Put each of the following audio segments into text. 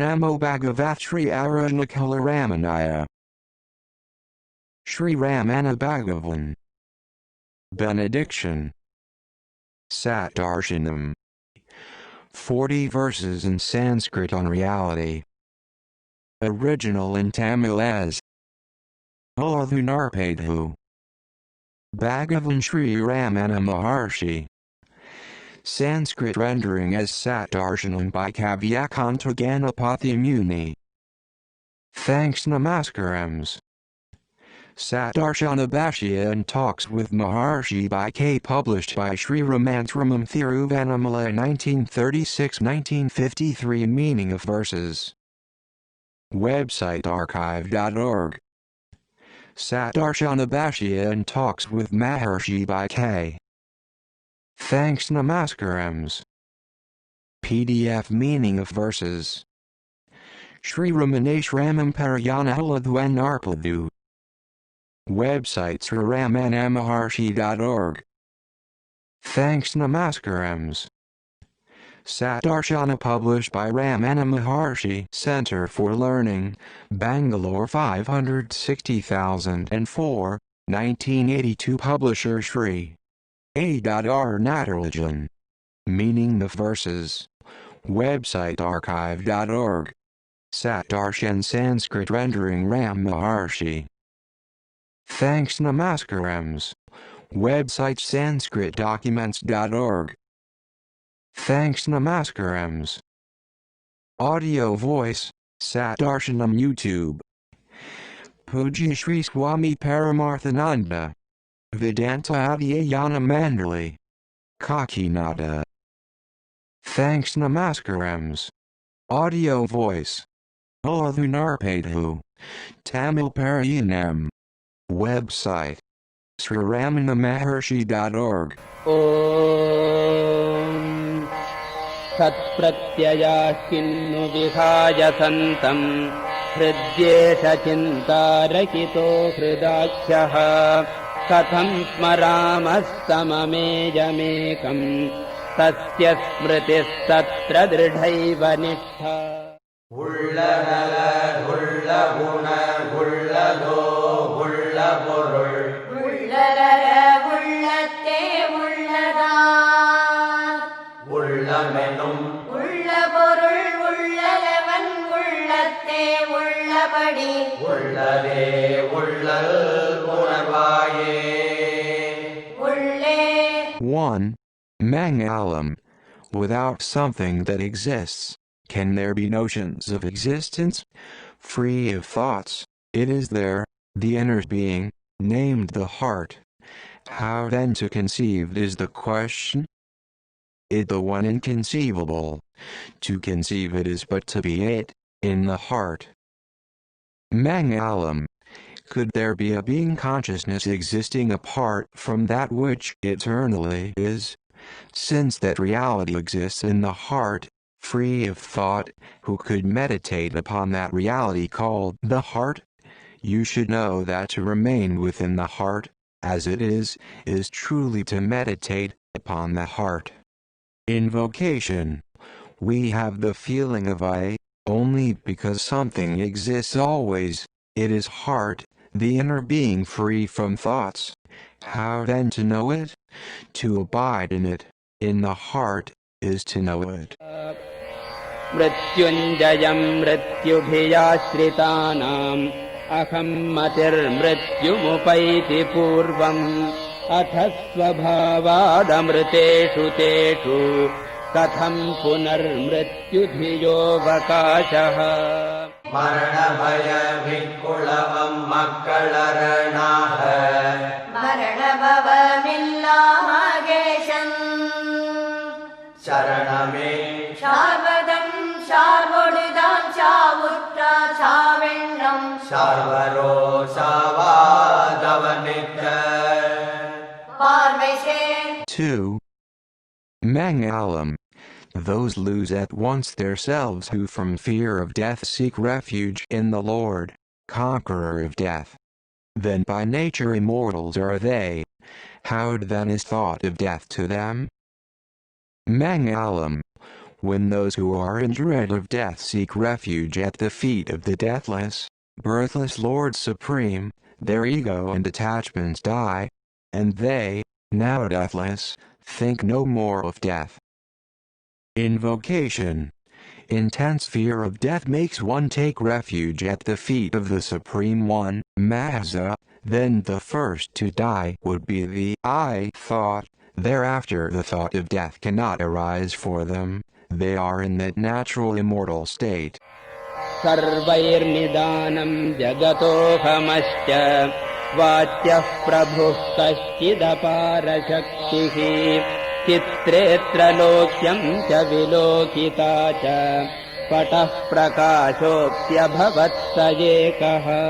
Namo Bhagavathri Aranakula Ramanaya Sri Ramana Bhagavan Benediction Sat Darsanam 40 verses in Sanskrit on reality. Original in Tamil as ULLadhu NArpadhu Bhagavan Sri Ramana Maharshi. Sanskrit rendering as Sat Darshanam by Kavyakanta Ganapati Muni. Thanks Namaskarams. Sat Darshana Bhashya and Talks with Maharshi by K. Published by Sri Ramantramam Thiruvannamalai 1936-1953. Meaning of verses. Website archive.org. Sat Darshana Bhashya and Talks with Maharshi by K. Thanks Namaskarams. PDF meaning of verses. Sri Ramana ULLadhu NArpadhu. Websites ramanamaharshi.org. Thanks Namaskarams. Sat Darshana published by Ramana Maharshi Center for Learning, Bangalore 560,004, 1982. Publisher Sri A.R. Natarajan. Meaning of verses. Website archive.org. Sat Darshan Sanskrit rendering Ram Maharshi. Thanks Namaskarams. Website sanskritdocuments.org. Thanks Namaskarams. Audio voice, Sat Darshanam YouTube. Pujya Sri Swami Paramarthananda. Vedanta Adhyayana Mandali. Kakinada. Thanks Namaskarams. Audio voice. ULLadhu NArpadhu. Tamil Parayanam. Website. sriramana.maharshi.org. Om Sat Pratyayah Kinnu Vihaya Santam Hridyesha Chintarakito Hridakyaha Katham Smaramastamamejamekam Tasya Smritis Tatra Dridhaiva Nishtha. உள்ளமெனும் உள்ள பொருள் உள்ளலவன் உள்ளத்தே உள்ளபடி உள்ளதே உள்ளல் உணர்வாயே உள்ளே. 1. Mangalam. Without something that exists, can there be notions of existence? Free of thoughts, it is there, the inner being, named the heart. How then to conceive is the question? It the one inconceivable. To conceive it is but to be it, in the heart. Mangalam. Could there be a being consciousness existing apart from that which eternally is? Since that reality exists in the heart, free of thought, who could meditate upon that reality called the heart? You should know that to remain within the heart, as it is truly to meditate upon the heart. In vocation, we have the feeling of I, only because something exists always. It is heart, the inner being free from thoughts. How then to know it? To abide in it, in the heart, is to know it. Mrityunjayam mrityubhiyashritanam aham matir mrityumupaiti purvam athasvabhavadamriteshu teshu katham punar mrityudhiyo vakashaha. மரணபய விக்குளவம் மக்களரணாக மரணபவமில்லா மகேஷம் சரணமே சார்வதம் சார்வொடுதான் சாவுற்றா சாவெண்ணம் சார்வரோ சாவாதவனித்த பார்வை சேர். 2. Mangalam. Those lose at once theirselves who from fear of death seek refuge in the Lord, conqueror of death. Then by nature immortals are they. How then is thought of death to them? Mangalam. When those who are in dread of death seek refuge at the feet of the deathless, birthless Lord Supreme, their ego and attachments die, and they, now deathless, think no more of death. Invocation. Intense fear of death makes one take refuge at the feet of the Supreme One, Mahasa. Then the first to die would be the I thought. Thereafter the thought of death cannot arise for them. They are in that natural immortal state. Sarvairnidanam jagatohamascha vatyah prabhuh kaschidapara shaktihi chitretra lokyam cha vilokita cha patah prakashopyabhavat sajekaha.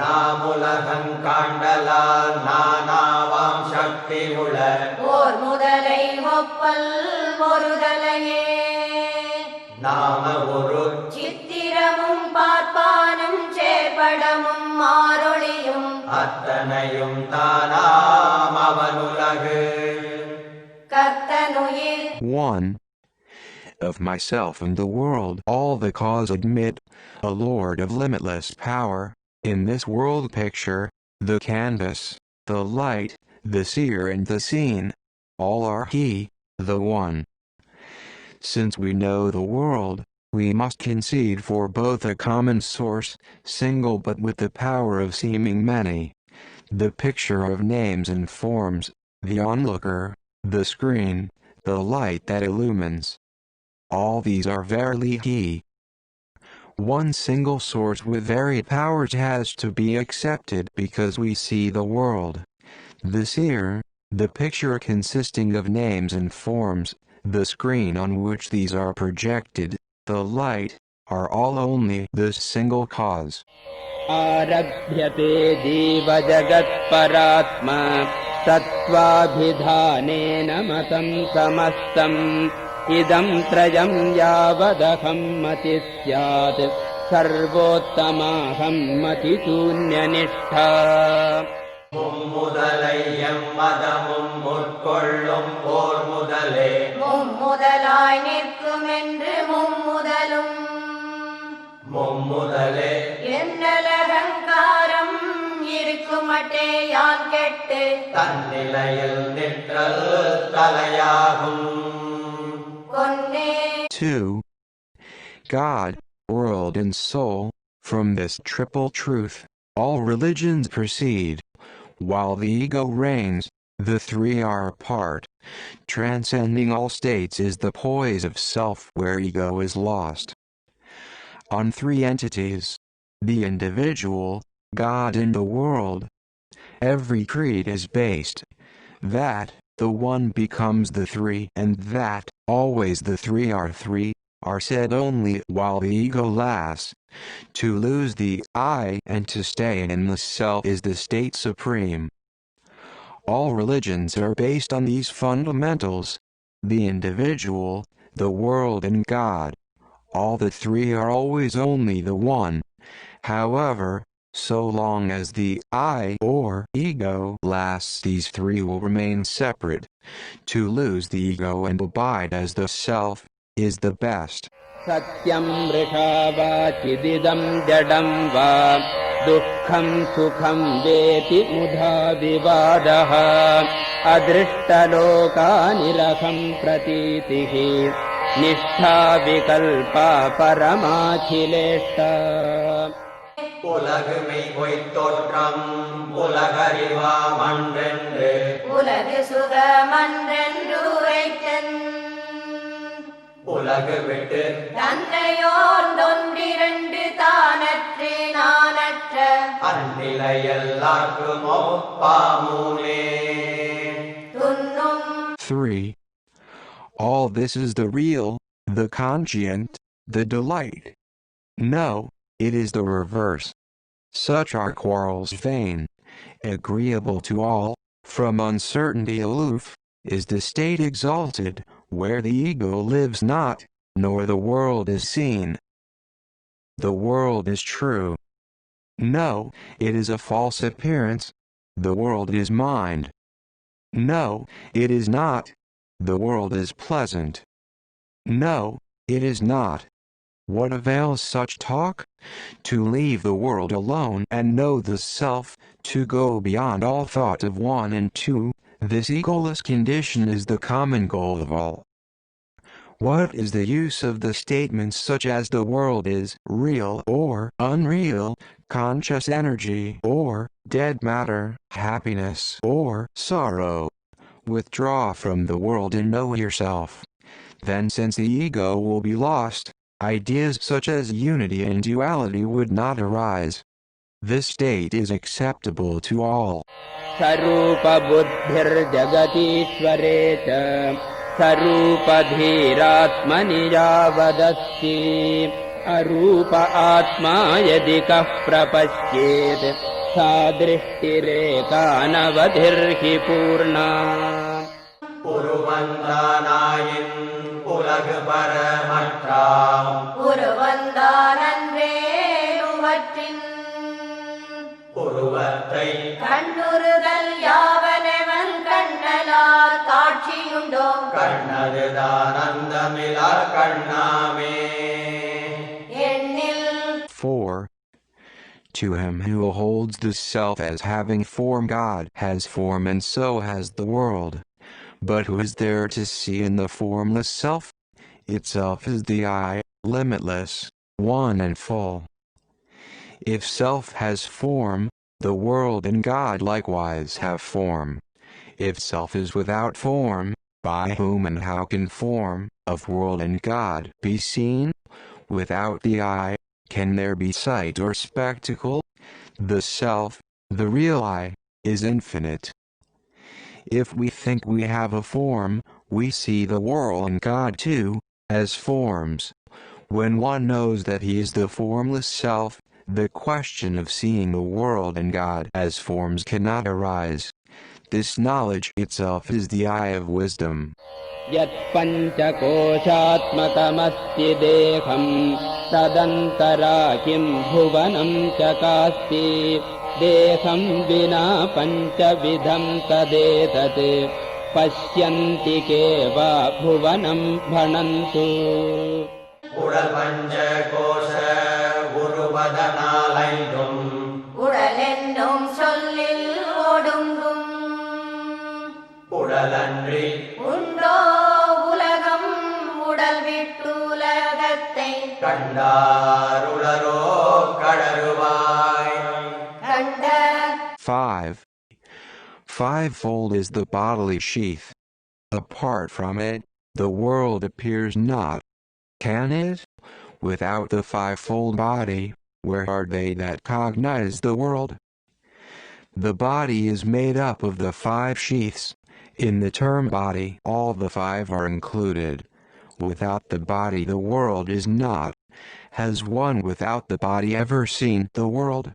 நாமுலகம் காண்டலால் நானாவாம் சக்தி உள ஓர் முதலை ஒப்பல் ஒருதலையே நாம ஒரு சித்திரமும் பார்ப்பானும் சேர்படமும் மாறொளியும் அத்தனையும் தானாம் அவனுலகு கர்த்தனுயிர். 1. Of myself and the world all the cause admit, a Lord of limitless power. In this world picture, the canvas, the light, the seer and the seen, all are He, the One. Since we know the world, we must concede for both a common source, single but with the power of seeming many. The picture of names and forms, the onlooker, the screen, the light that illumines. All these are verily He. One single source with varied powers has to be accepted because we see the world. The seer, the picture consisting of names and forms, the screen on which these are projected, the light, are all only this single cause. Arabhyate jiva jagat paratma tattvabhidhanena matam samastam idam trayam yavadaham mati syat sarvottamaham mati shunyanishta. மும்முதலையம் மதமும் முற்கொள்ளும் போர் முதலே மும்முதலாய் நிற்குமென்று மும்முதலும் மும்முதலே என்னலகங்காரம் இருக்குமட்டே யான் கெட்டு தன்னிலையில் நிற்றல் தலையாகும் கொன்னே. 2. God, world and soul, from this triple truth, all religions proceed. While the ego reigns, the three are apart. Transcending all states is the poise of self where ego is lost. On three entities, the individual, God and the world, every creed is based. That, the one becomes the three and that, always the three are said only while the ego lasts. To lose the I and to stay in the self is the state supreme. All religions are based on these fundamentals: the individual, the world and God. All the three are always only the one. However, so long as the I or ego lasts, these three will remain separate. To lose the ego and abide as the self is the best. Satyam mrisha va chididam jadam va dukkham sukham veti mudha vivadaha adrishta loka nirakham pratitihi nishtha vikalpa paramakhileshta. உலகுமை பொய்த்தோற்றம் உலகறிவாம் அன்றென்று உலகு சுகமன்றென்று உரைத்தன் உலகு விட்டு தன்னையோண்டொன்றிரண்டு தானற்று நானற்ற அந்நிலையெல்லார்க்கும் ஒப்பாமூனே துன்னும். 3. All this is the real, the conscient, the delight. No, it is the reverse. Such are quarrels vain. Agreeable to all, from uncertainty aloof, is the state exalted, where the ego lives not, nor the world is seen. The world is true. No, it is a false appearance. The world is mind. No, it is not. The world is pleasant. No, it is not. What avails such talk? To leave the world alone and know the self, to go beyond all thought of one and two, this egoless condition is the common goal of all. What is the use of the statements such as the world is real or unreal, conscious energy or dead matter, happiness or sorrow? Withdraw from the world and know yourself. Then, since the ego will be lost, ideas such as unity and duality would not arise. This state is acceptable to all. Sarupa buddhir jagatishvare cha sarupa dhiratmani javadasti arupa atma yadikah prapasyet sadrishtireka navadhirhi purna. உருவந்தானாயின் உலகு பரமற்றாம் உருவந்தானன்றேனுவற்றின் உருவத்தை கண்ணுறுதல் யாவனவன் கண்ணலார் காட்சியுண்டோ கண்ணதுதானந்தமிலா கண்ணாமே. எண்ணில் 4. To him who holds the self as having form, God has form and so has the world. But who is there to see in the formless self? Itself is the I, limitless, one and full. If self has form, the world and God likewise have form. If self is without form, by whom and how can form of world and God be seen? Without the I, can there be sight or spectacle? The self, the real I, is infinite. If we think we have a form, we see the world and God too, as forms. When one knows that he is the formless self, the question of seeing the world and God as forms cannot arise. This knowledge itself is the eye of wisdom. Yat panchakoshatmakamasti deham tadantara kim bhuvanam chakasti deham vina panchavidham tadetat pashyanti keva bhuvanam bhanantu. உடல் பஞ்ச கோஷ உருவதனாலைந்தும் உடலென்னும் சொல்லில் ஒடுங்கும் உடலன்றி உண்டோ உலகம் உடல் விட்டுலகத்தை கண்டாருளரோ கடருவாய். கண்ட 5. Fivefold is the bodily sheath. Apart from it, the world appears not. Can it? Without the fivefold body, where are they that cognize the world? The body is made up of the 5 sheaths. In the term body, all the 5 are included. Without the body the world is not. Has one without the body ever seen the world?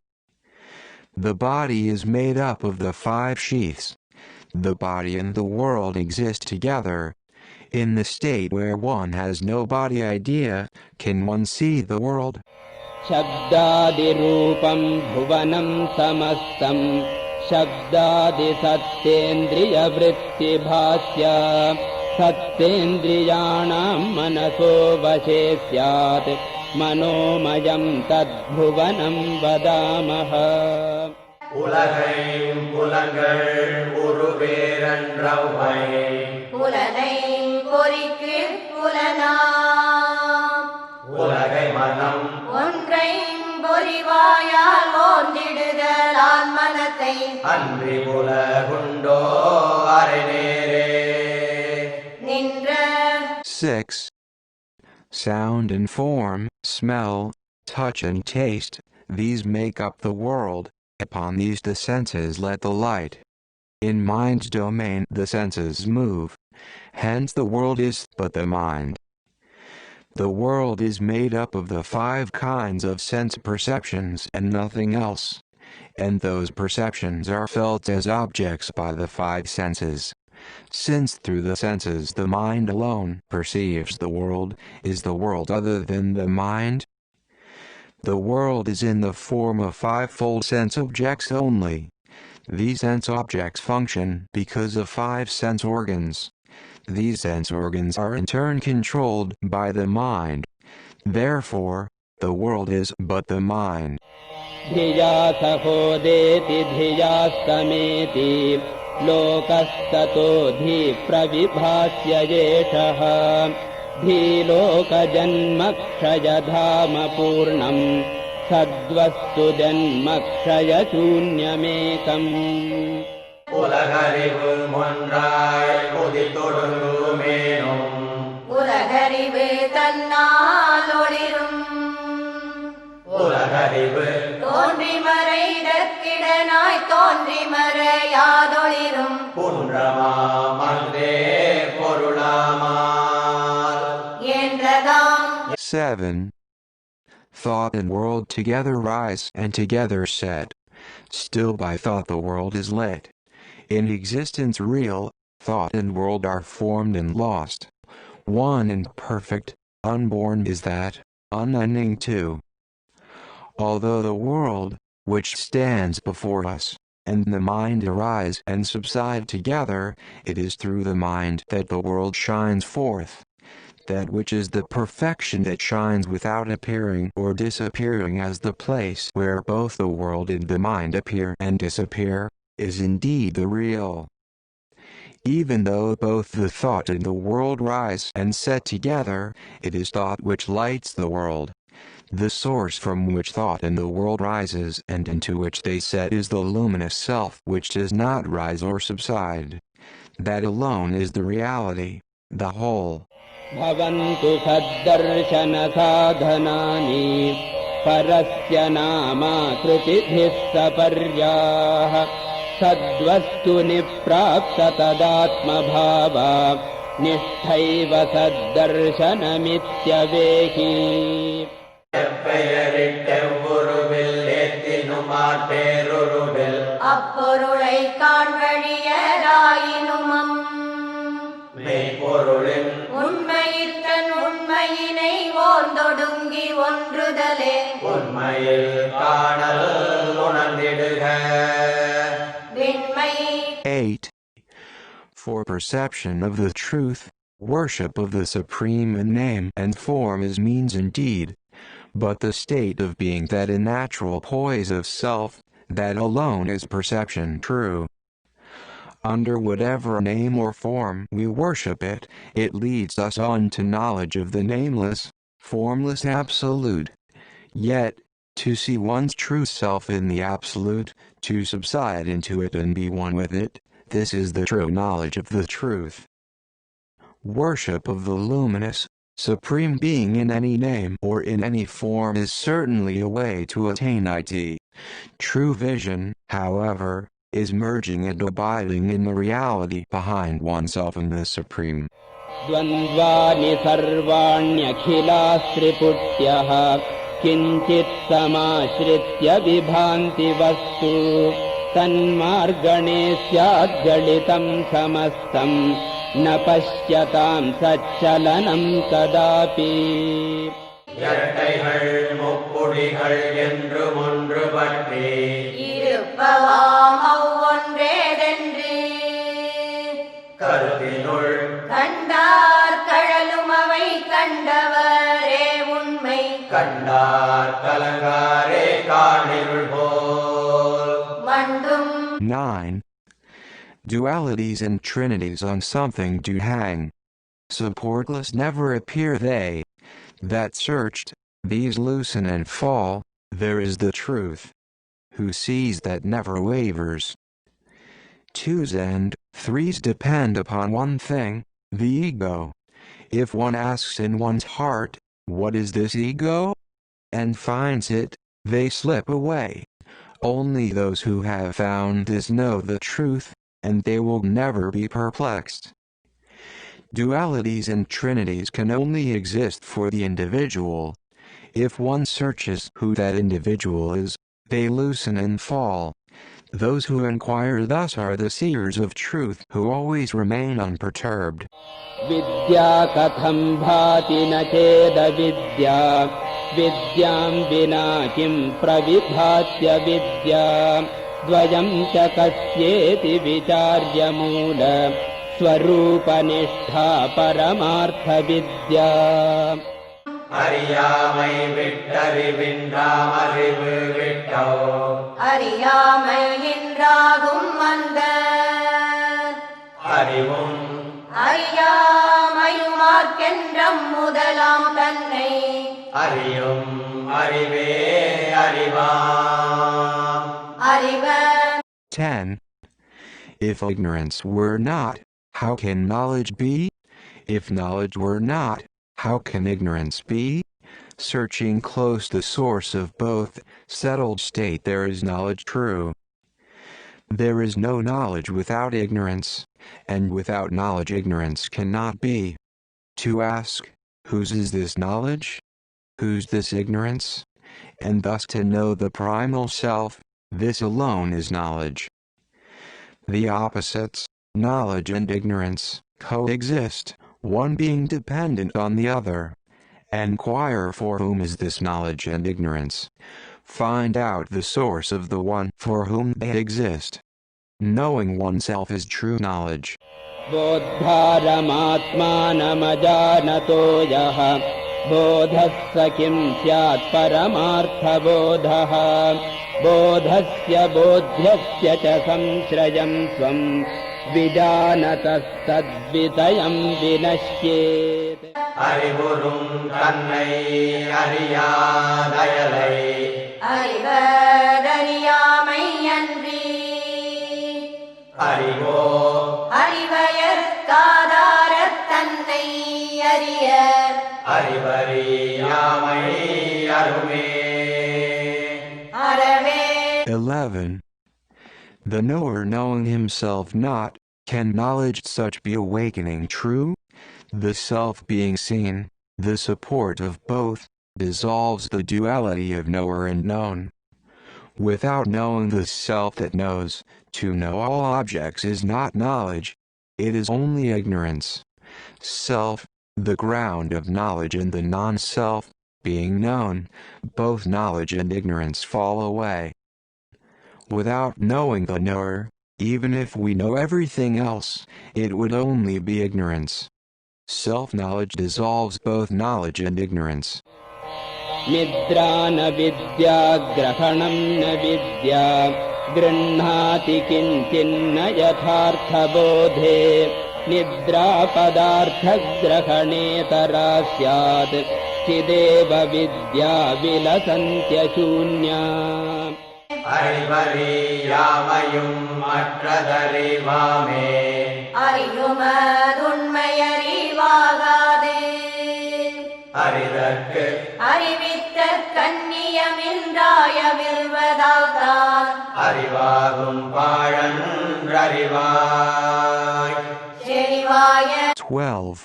The body is made up of the 5 sheaths. The body and the world exist together. In the state where one has no body idea, can one see the world? Shabdadi rupam bhuvanam samastam Shabdadi sattendriya vritti bhasya Sattendriyanam manaso vashe syat Manomayam tad bhuvanam vadamaha. உலகை புலங்கள் உருவேரன்றவை புலனை பொறிக்கு புலனாம் உலகை மனம் ஒன்றை பொறிவாயால் ஓந்திடுதலான் மனத்தை அன்றி உலகுண்டோ அரைநேரே. நின்ற 6. Sound and form, smell, touch and taste, these make up the world. Upon these the senses let the light. In mind's domain the senses move. Hence the world is but the mind. The world is made up of the 5 kinds of sense perceptions and nothing else. And those perceptions are felt as objects by the 5 senses. Since through the senses the mind alone perceives the world, is the world other than the mind? The world is in the form of 5-fold sense objects only. These sense objects function because of 5 sense organs. These sense organs are in turn controlled by the mind. Therefore, the world is but the mind. धिया सहोदेति धियास्तमेति लोकस्ततो धी प्रविभास्य येषः धीलोकजन्मक्षयधामपूर्णम् सद्वस्तु जन्मक्षयशून्यमेकम् உலகறிவு ஒன்றாய் உதித்தொடுங்குமேனும் உலகறிவு தன்னால் ஒளிரும் உலகறிவு தோன்றி மறைதற்கிடனாய் தோன்றி மறையாதொளிரும் குன்றமாமன்றே பொருளாமால் என்றதாம். 7. Thought and world together rise and together set. Still by thought the world is lit. In existence real, thought and world are formed and lost. One and perfect, unborn is that, unending too. Although the world, which stands before us, and the mind arise and subside together, it is through the mind that the world shines forth. That which is the perfection that shines without appearing or disappearing as the place where both the world and the mind appear and disappear, is indeed the real. Even though both the thought and the world rise and set together, it is thought which lights the world. The source from which thought and the world rises and into which they set is the luminous self which does not rise or subside. That alone is the reality, the whole. भवन्तु सद्दर्शनसाधनानि परस्य नामाकृतिभिः सपर्याः सद्वस्तुनि प्राप्त तदात्मभावा निष्ठैव सद्दर्शनमित्यवेहि எப்பெயரிட்டெவ்வுருவில் ஏத்தினுமாட்டேருருவில் அப்பொருளை காண்பழியராயினுமம் மெய்ப்பொருளின் உண்மையிற்கண் உண்மையினை ஓர்ந்தொடுங்கி ஒன்றுதலே உண்மையில் காணல் உணர்ந்திடுக. விண்மை. 8. For perception of the truth, worship of the Supreme in name and form is means indeed, but the state of being that in natural poise of self, that alone is perception true. Under whatever name or form we worship it, it leads us on to knowledge of the nameless, formless Absolute. Yet, to see one's true self in the Absolute, to subside into it and be one with it, this is the true knowledge of the truth. Worship of the luminous, Supreme Being in any name or in any form is certainly a way to attain it. True vision, however, is merging and abiding in the reality behind oneself and the Supreme. द्वन्द्वानि सर्वाण्यखिलास्त्रिपुट्यः किञ्चित् समाश्रित्य विभान्ति वस्तु तन्मार्गणे स्याद्गलितं समस्तम् न पश्यतां सच्चलनं कदापि இரட்டைகள் முப்புடிகள் என்று ஒன்று பற்றி இருப்பவாம் அவ்வொன்றேதென்று கருத்தினுள் கண்டார் கழலும் அவை கண்டவரே உண்மை கண்டார் கலங்காரே காணிருள் போல். மண்டும். 9. Dualities and trinities on something do hang. Supportless never appear they. That searched, these loosen and fall, there is the truth. Who sees that never wavers. 2's and 3's depend upon one thing, the ego. If one asks in one's heart, what is this ego? And finds it, they slip away. Only those who have found this know the truth, and they will never be perplexed. Dualities and trinities can only exist for the individual. If one searches who that individual is, they loosen and fall. Those who inquire thus are the seers of truth who always remain unperturbed. विद्या कथं भाति न चेदविद्या विद्यां विना किं प्रविभात्य विद्या द्वयं च कस्येति विचार्य मूल स्वरूपनिष्ठा परमार्थविद्या அறியாமை விட்டறிவின்றாம் அறிவு விட்டோ அறியாமையின்றாகும் அந்த அறிவும் அறியாமையுமார்க்கென்றம் முதலாம் தன்னை அறியும் அறிவே அறிவாம் அறிவ. 10. If ignorance were not, how can knowledge be? If knowledge were not, how can ignorance be? Searching close the source of both, settled state there is knowledge true. There is no knowledge without ignorance, and without knowledge ignorance cannot be. To ask, whose is this knowledge? Whose this ignorance? And thus to know the primal self, this alone is knowledge. The opposites, knowledge and ignorance, coexist, one being dependent on the other. Enquire for whom is this knowledge and ignorance. Find out the source of the one for whom they exist. Knowing oneself is true knowledge. बोद्धारमात्मानमजानतो यः बोधस्य किं स्यात् परमार्थबोधः बोधस्य बोध्यस्य च संश्रयं स्वं विजानतस्तद्वितयं विनश्येत् அறிவுறும் தன்னை அறியாதயலை அறிவதறியாமை அன்றி அறிவோ அறிவயற்காதாரத் தன்னை அறிய அறிவறியாமை அருமே அறவே. 11. The knower knowing himself not, can knowledge such be awakening true? The self being seen, the support of both, dissolves the duality of knower and known. Without knowing the self that knows, to know all objects is not knowledge, it is only ignorance. Self, the ground of knowledge, and the non-self, being known, both knowledge and ignorance fall away. Without knowing the knower, even if we know everything else, it would only be ignorance. Self-knowledge dissolves both knowledge and ignorance. निद्रा न विद्या ग्रहणं न विद्या गृह्णाति किञ्चिन्न यथार्थबोधे निद्रा पदार्थग्रहणेतरा स्यात् चिदेव विद्या विलसन्त्यशून्या அறிவறியாமையும் மற்றதறிவாமே அறியுமதுண்மையறிவாகாது அறிதற்கு அறிவித்தற் கண்ணியமின்றாயவில்வதால்தான் அறிவாகும் பாழன்றறிவாய் செறிவாய. 12.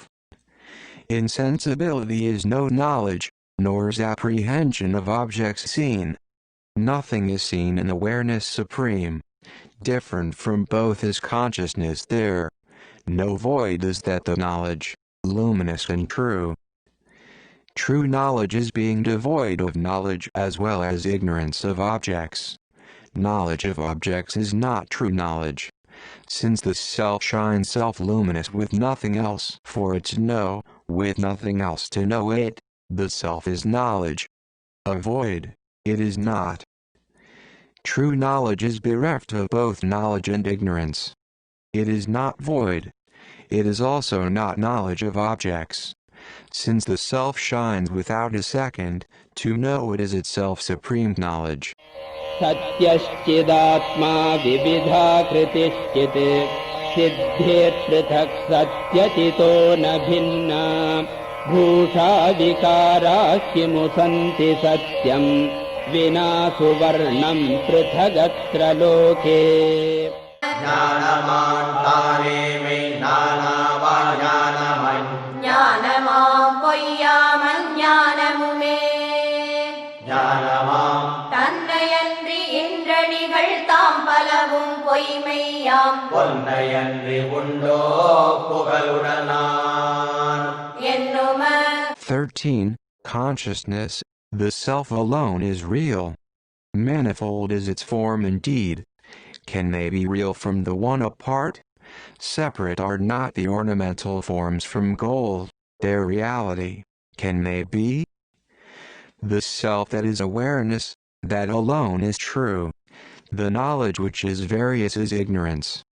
Insensibility is no knowledge, nor is apprehension of objects seen. Nothing is seen in awareness supreme. Different from both is consciousness there. No void is that the knowledge, luminous and true. True knowledge is being devoid of knowledge as well as ignorance of objects. Knowledge of objects is not true knowledge. Since the self shines self-luminous with nothing else for it to know, with nothing else to know it, the self is knowledge. A void, it is not. True knowledge is bereft of both knowledge and ignorance. It is not void. It is also not knowledge of objects. Since the self shines without a second, to know it is itself supreme knowledge. सत्यश्चिदात्मा विविधा कृतिश्चित् सिद्धेर्पृथक् सत्यचितो न भिन्ना भूषा विकाराः किमु सन्ति सत्यम् विना सुवर्णम् पृथगत्र लोके ஞானமான் தானேமை நானாவா ஞானமன் ஞானமாம் பொய்யாமல் ஞானமுமே ஞானமாம் தன்னையன்றி இன்றணிகள் தாம் பலவும் பொய்மையாம் பொன்னையன்றி உண்டோ புகழுடனான் என்னும. 13. Consciousness, the self alone is real. Manifold is its form and deed. Can they be real from the one apart? Separate are not the ornamental forms from gold, their reality. Can they be? The self that is awareness, that alone is true. The knowledge which is various is ignorance.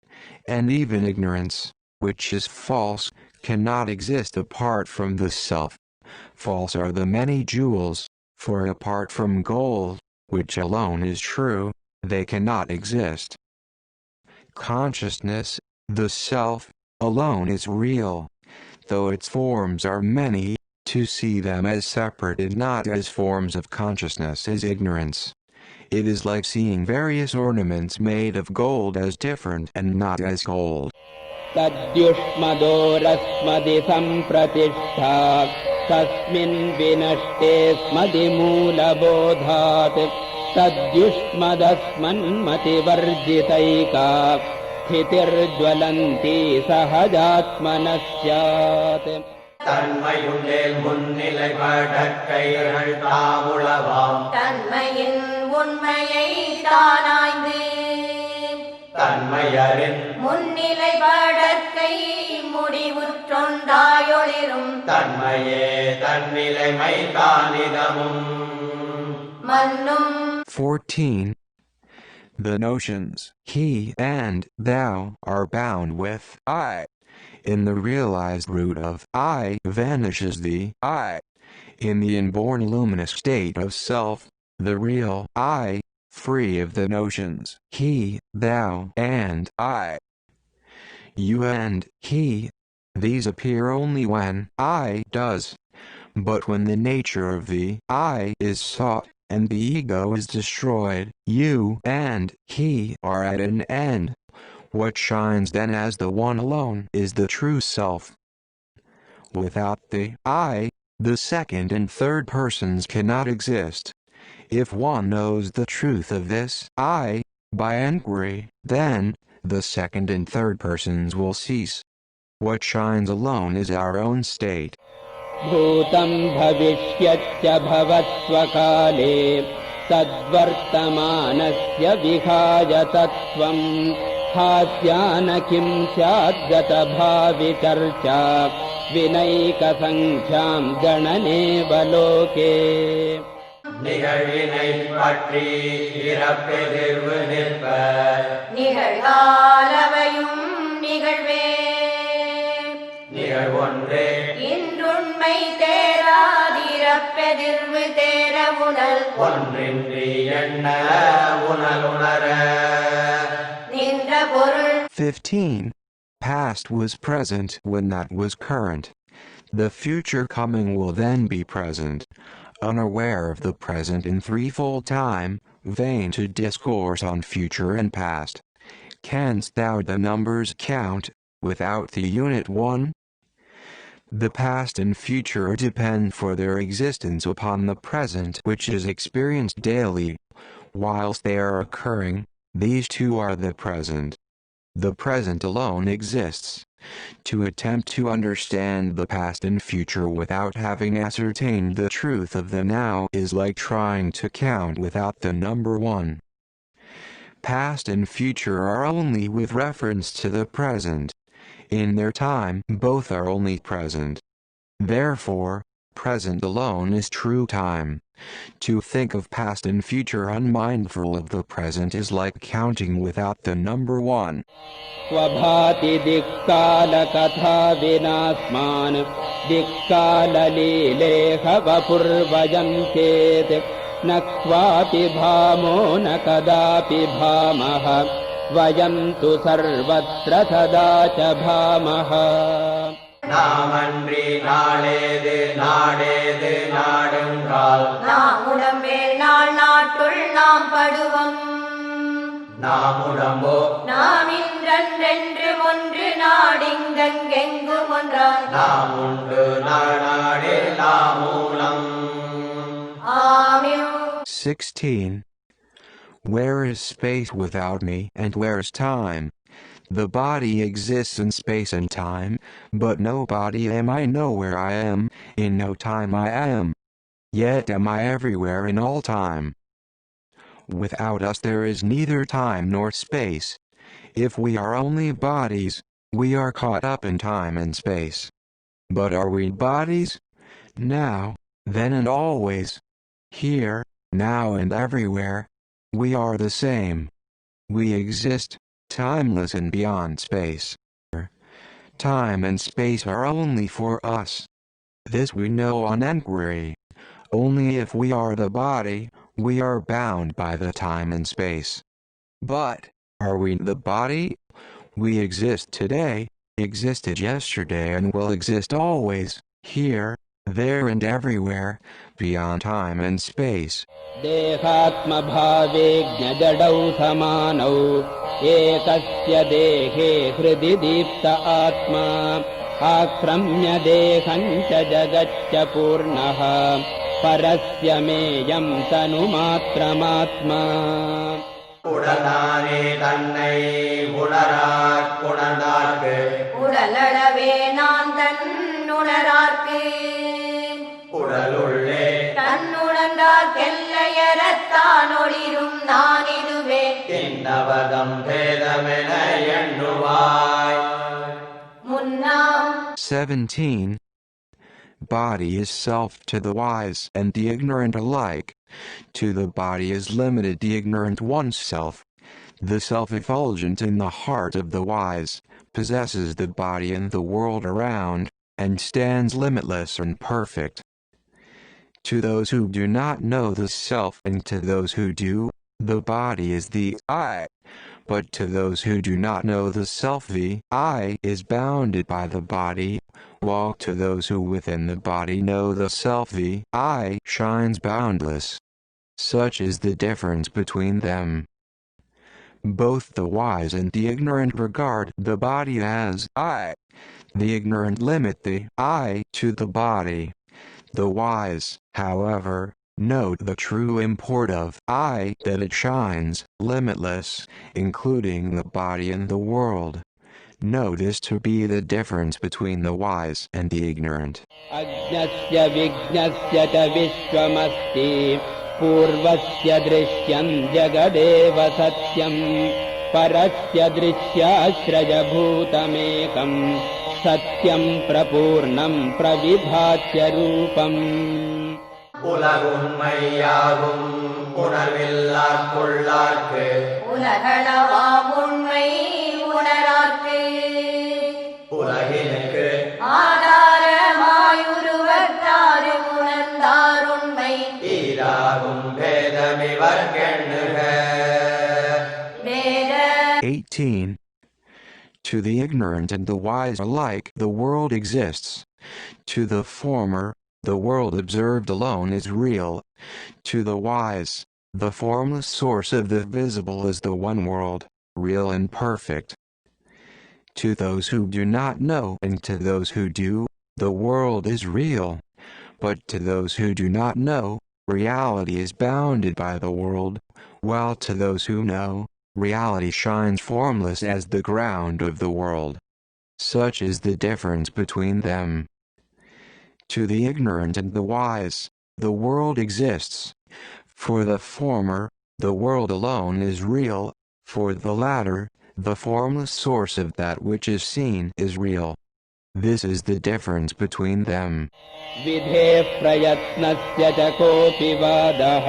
And even ignorance, which is false, cannot exist apart from the self. False are the many jewels, for apart from gold, which alone is true, they cannot exist. Consciousness, the self, alone is real. Though its forms are many, to see them as separate and not as forms of consciousness is ignorance. It is like seeing various ornaments made of gold as different and not as gold. Tadyushmadorasmadi sampratishta tasmin vinashte smadi moola bodhat tadyushmadasmanmati varjitaika thitirjvalanti sahajatmanasyat. தன்மையுள்ளேல் முன்னிலை படற்கைகள் தாமுளவாம் தன்மையின் உண்மையை தானாய்ந்து தன்மையறின் முன்னிலை படற்கை முடிவுற்றொன்றாயொளிரும் தன்மையே தன்னிலைமை தானிதமும் மன்னும். 14. The notions he and thou are bound with I. In the realized root of I vanishes the I. In the inborn luminous state of self, the real I, free of the notions he, thou, and I. You and he, these appear only when I does. But when the nature of the I is sought, and the ego is destroyed, you and he are at an end. What shines then as the one alone is the true self. Without the I, the second and third persons cannot exist. If one knows the truth of this I, by inquiry, then the second and third persons will cease. What shines alone is our own state. Bhutam bhavishyatya bhavatsvakale tadvartamanasya vihaya tattvam hasyana kim syadgata bhavitarcha vinaika sankhyaam ganane baloke. நிகழ்வினை பற்றி இறப்பெதிர்வு நிற்ப நிகழ்காலவையும் நிகழ்வே நிகழ்வொன்றே இன்றுண்மை தேராதிரப்பெதிர்வு தேர உணல் ஒன்றின்றி எண்ண உணலுணர நின்ற பொருள். 15. Past was present when that was current. The future coming will then be present. Unaware of the present in threefold time, vain to discourse on future and past. Canst thou the numbers count, without the unit one? The past and future depend for their existence upon the present which is experienced daily. Whilst they are occurring, these two are the present. The present alone exists. To attempt to understand the past and future without having ascertained the truth of the now is like trying to count without the number one. Past and future are only with reference to the present. In their time, both are only present. Therefore, present alone is true time. To think of past and future unmindful of the present is like counting without the number one. Swabhati dikkala katha vinasman dikkala lileha vapurvajam chet nakvapi bhamo nakadapi bhamaha vayam tu sarvatra sadacha bhamaha. நாமன்றி நாளேது நாடேது நாடுங்கால் நாம் உடம்பேல் நாள் நாட்டுள் நாம் படுவம் நாம் உடம்போ நாம் இன்றென்று ஒன்று நாடிங்கெங்கும் ஒன்றாய் நாம் உண்டு நாடெல்லாம் மூலம். ஆமியும். 16. Where is space without me, and where is time? The body exists in space and time, but no body am I nowhere I am, in no time I am. Yet am I everywhere in all time. Without us there is neither time nor space. If we are only bodies, We are caught up in time and space. But are we bodies? Now, then and always. Here, now and everywhere. We are the same. We exist, timeless and beyond space. Time and space are only for us. This we know on enquiry. Only if we are the body, we are bound by the time and space. But, are we the body? We exist today, existed yesterday and will exist always, here, there and everywhere, beyond time and space. देहात्म भावेज्ञ जडौ समानौ एकस्य देहे हृदि दीप्त आत्मा आक्रम्य देहं च जगच्च पूर्णः परस्य मेयं तनुमात्रमात्मा உடனானே தன்னை உணராக் உணர்ந்தார்க்கு உடலளவே நான் தன்னுணரார்க்கு உடலுள்ளே தன்னுணர்ந்தார்க்கெல்லையறத்தான் ஒளிரும் நான் இதுவே இன்னவதம் பேதமென எண்ணுவாய். முன்னாம் 17. Body is self to the wise and the ignorant alike. To the body is limited the ignorant oneself. The self-effulgent in the heart of the wise possesses the body and the world around, and stands limitless and perfect. To those who do not know the self and to those who do, the body is the I. But to those who do not know the self, the I is bounded by the body, while to those who within the body know the self, the I shines boundless. Such is the difference between them. Both the wise and the ignorant regard the body as I. The ignorant limit the I to the body. The wise, however, note the true import of I, that it shines, limitless, including the body and the world. Know this to be the difference between the wise and the ignorant. अज्ञस्य विज्ञस्य च विश्वमस्ति पूर्वस्य दृश्यं जगदेव सत्यं परस्य दृश्याश्रयभूतमेकं सत्यं प्रपूर्णं प्रविभात्य रूपम् உலகுண்மையாகும் உணர்வில்லார்க்குள்ளார்க்கு உலகளவாம் உண்மை உணரார்க்கு உலகினுக்கு ஆதாரமாயுருவத்தாறு உணர்ந்தாருண்மை ஈராகும் பேதமிவர்கெண்ணுக. வேத 18. To the ignorant and the wise alike the world exists. To the former, the world observed alone is real. To the wise, the formless source of the visible is the one world, real and perfect. To those who do not know and to those who do, the world is real. But to those who do not know, reality is bounded by the world, while to those who know, reality shines formless as the ground of the world. Such is the difference between them. To the ignorant and the wise, the world exists. For the former, the world alone is real. For the latter, the formless source of that which is seen is real. This is the difference between them. विधेः प्रयत्नस्य च कोऽपि वादः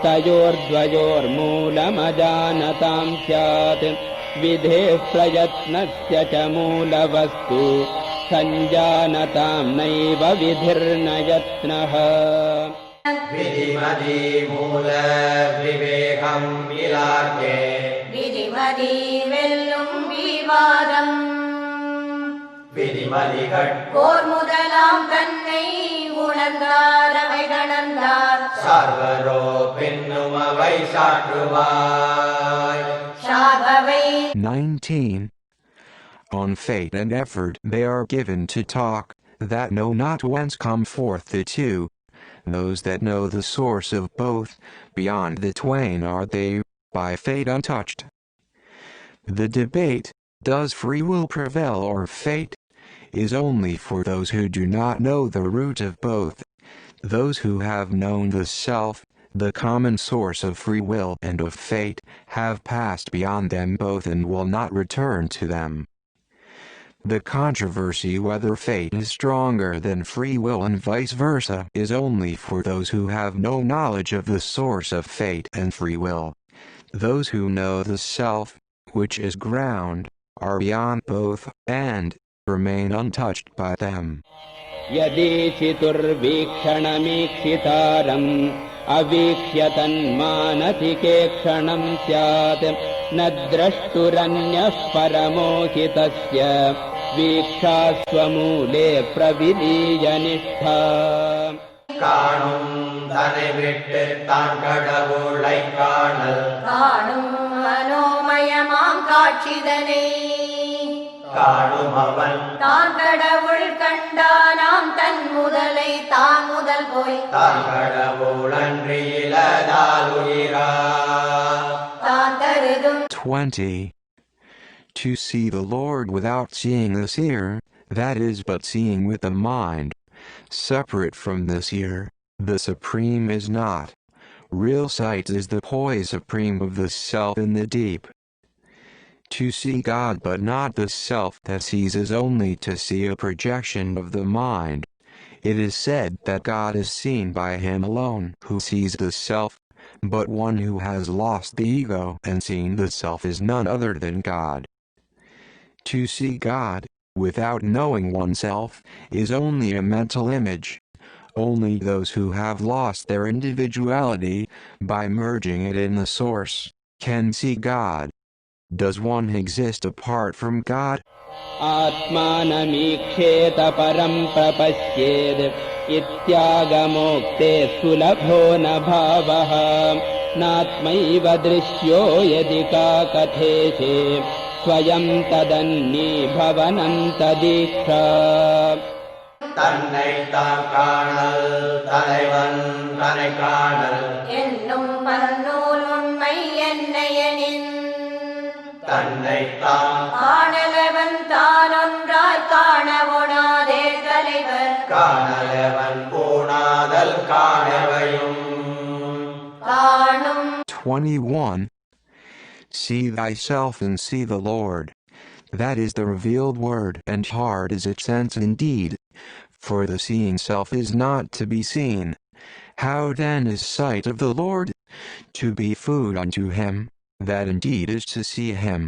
तयोर्द्वयोर्मूलमजानतां स्यात् विधेः प्रयत्नस्य च मूलवस्तु सञ्जानतां नैव विधिर्न यत्नः விதிமதி மூல விவேகம் இலார்க்கே விதிமதி வெல்லும் விவாதம் விதிமதிகள் போர் முதலாம் தன்னை உணர்ந்தார் அவை கடந்தார் சார்வரோ பின்னும் அவை சாற்றுவாய். சாபவை 19. On fate and effort they are given to talk, that know not whence come forth the two. Those that know the source of both, beyond the twain are they, by fate untouched. The debate, does free will prevail or fate, is only for those who do not know the root of both. Those who have known the self, the common source of free will and of fate, have passed beyond them both and will not return to them. The controversy whether fate is stronger than free will and vice versa is only for those who have no knowledge of the source of fate and free will. Those who know the self, which is ground, are beyond both, and remain untouched by them. Yadishiturvikshanameekshitaram avikshyatanmanatikekshanam syat nadrashturanyah paramohitasya vikshasvamule praviliyyanishta. காணும் தன்னை விட்டு தான் கடவுளை காணல் காணும் மனோமயமாம் காட்சிதனை காணும் அவன் தான் கடவுள் கண்டானாம் தன் முதலை தான் முதல் போய் தான் கடவுள் அன்றி இலதால் உயிரா தான் கருதும். 20. To see the Lord without seeing the seer, that is but seeing with the mind. Separate from the seer, the supreme is not. Real sight is the poise supreme of the self in the deep. To see God but not the self that sees is only to see a projection of the mind. It is said that God is seen by him alone who sees the self, but one who has lost the ego and seen the self is none other than God. To see God, without knowing oneself, is only a mental image. Only those who have lost their individuality, by merging it in the source, can see God. Does one exist apart from God? Atmanamiksheta param prapasyed ityagamokte sulabho na bhavaha natmaiva drishyo yadika katheshe swayam tadanni bhavanam tadiksha. தன்னை தான் காணல் தலைவன் தன்னை காணல் என்னும் பன்னூல் உண்மை என்னையனின் தன்னை தான் காணலவன் தான் ஒன்றாய் காணவொணாதே தலைவர் காணலவன் போனாதல் காணவையும் காணும். 21. See thyself and see the Lord. That is the revealed word, and hard is its sense indeed, for the seeing self is not to be seen. How then is sight of the Lord? To be food unto him, that indeed is to see him.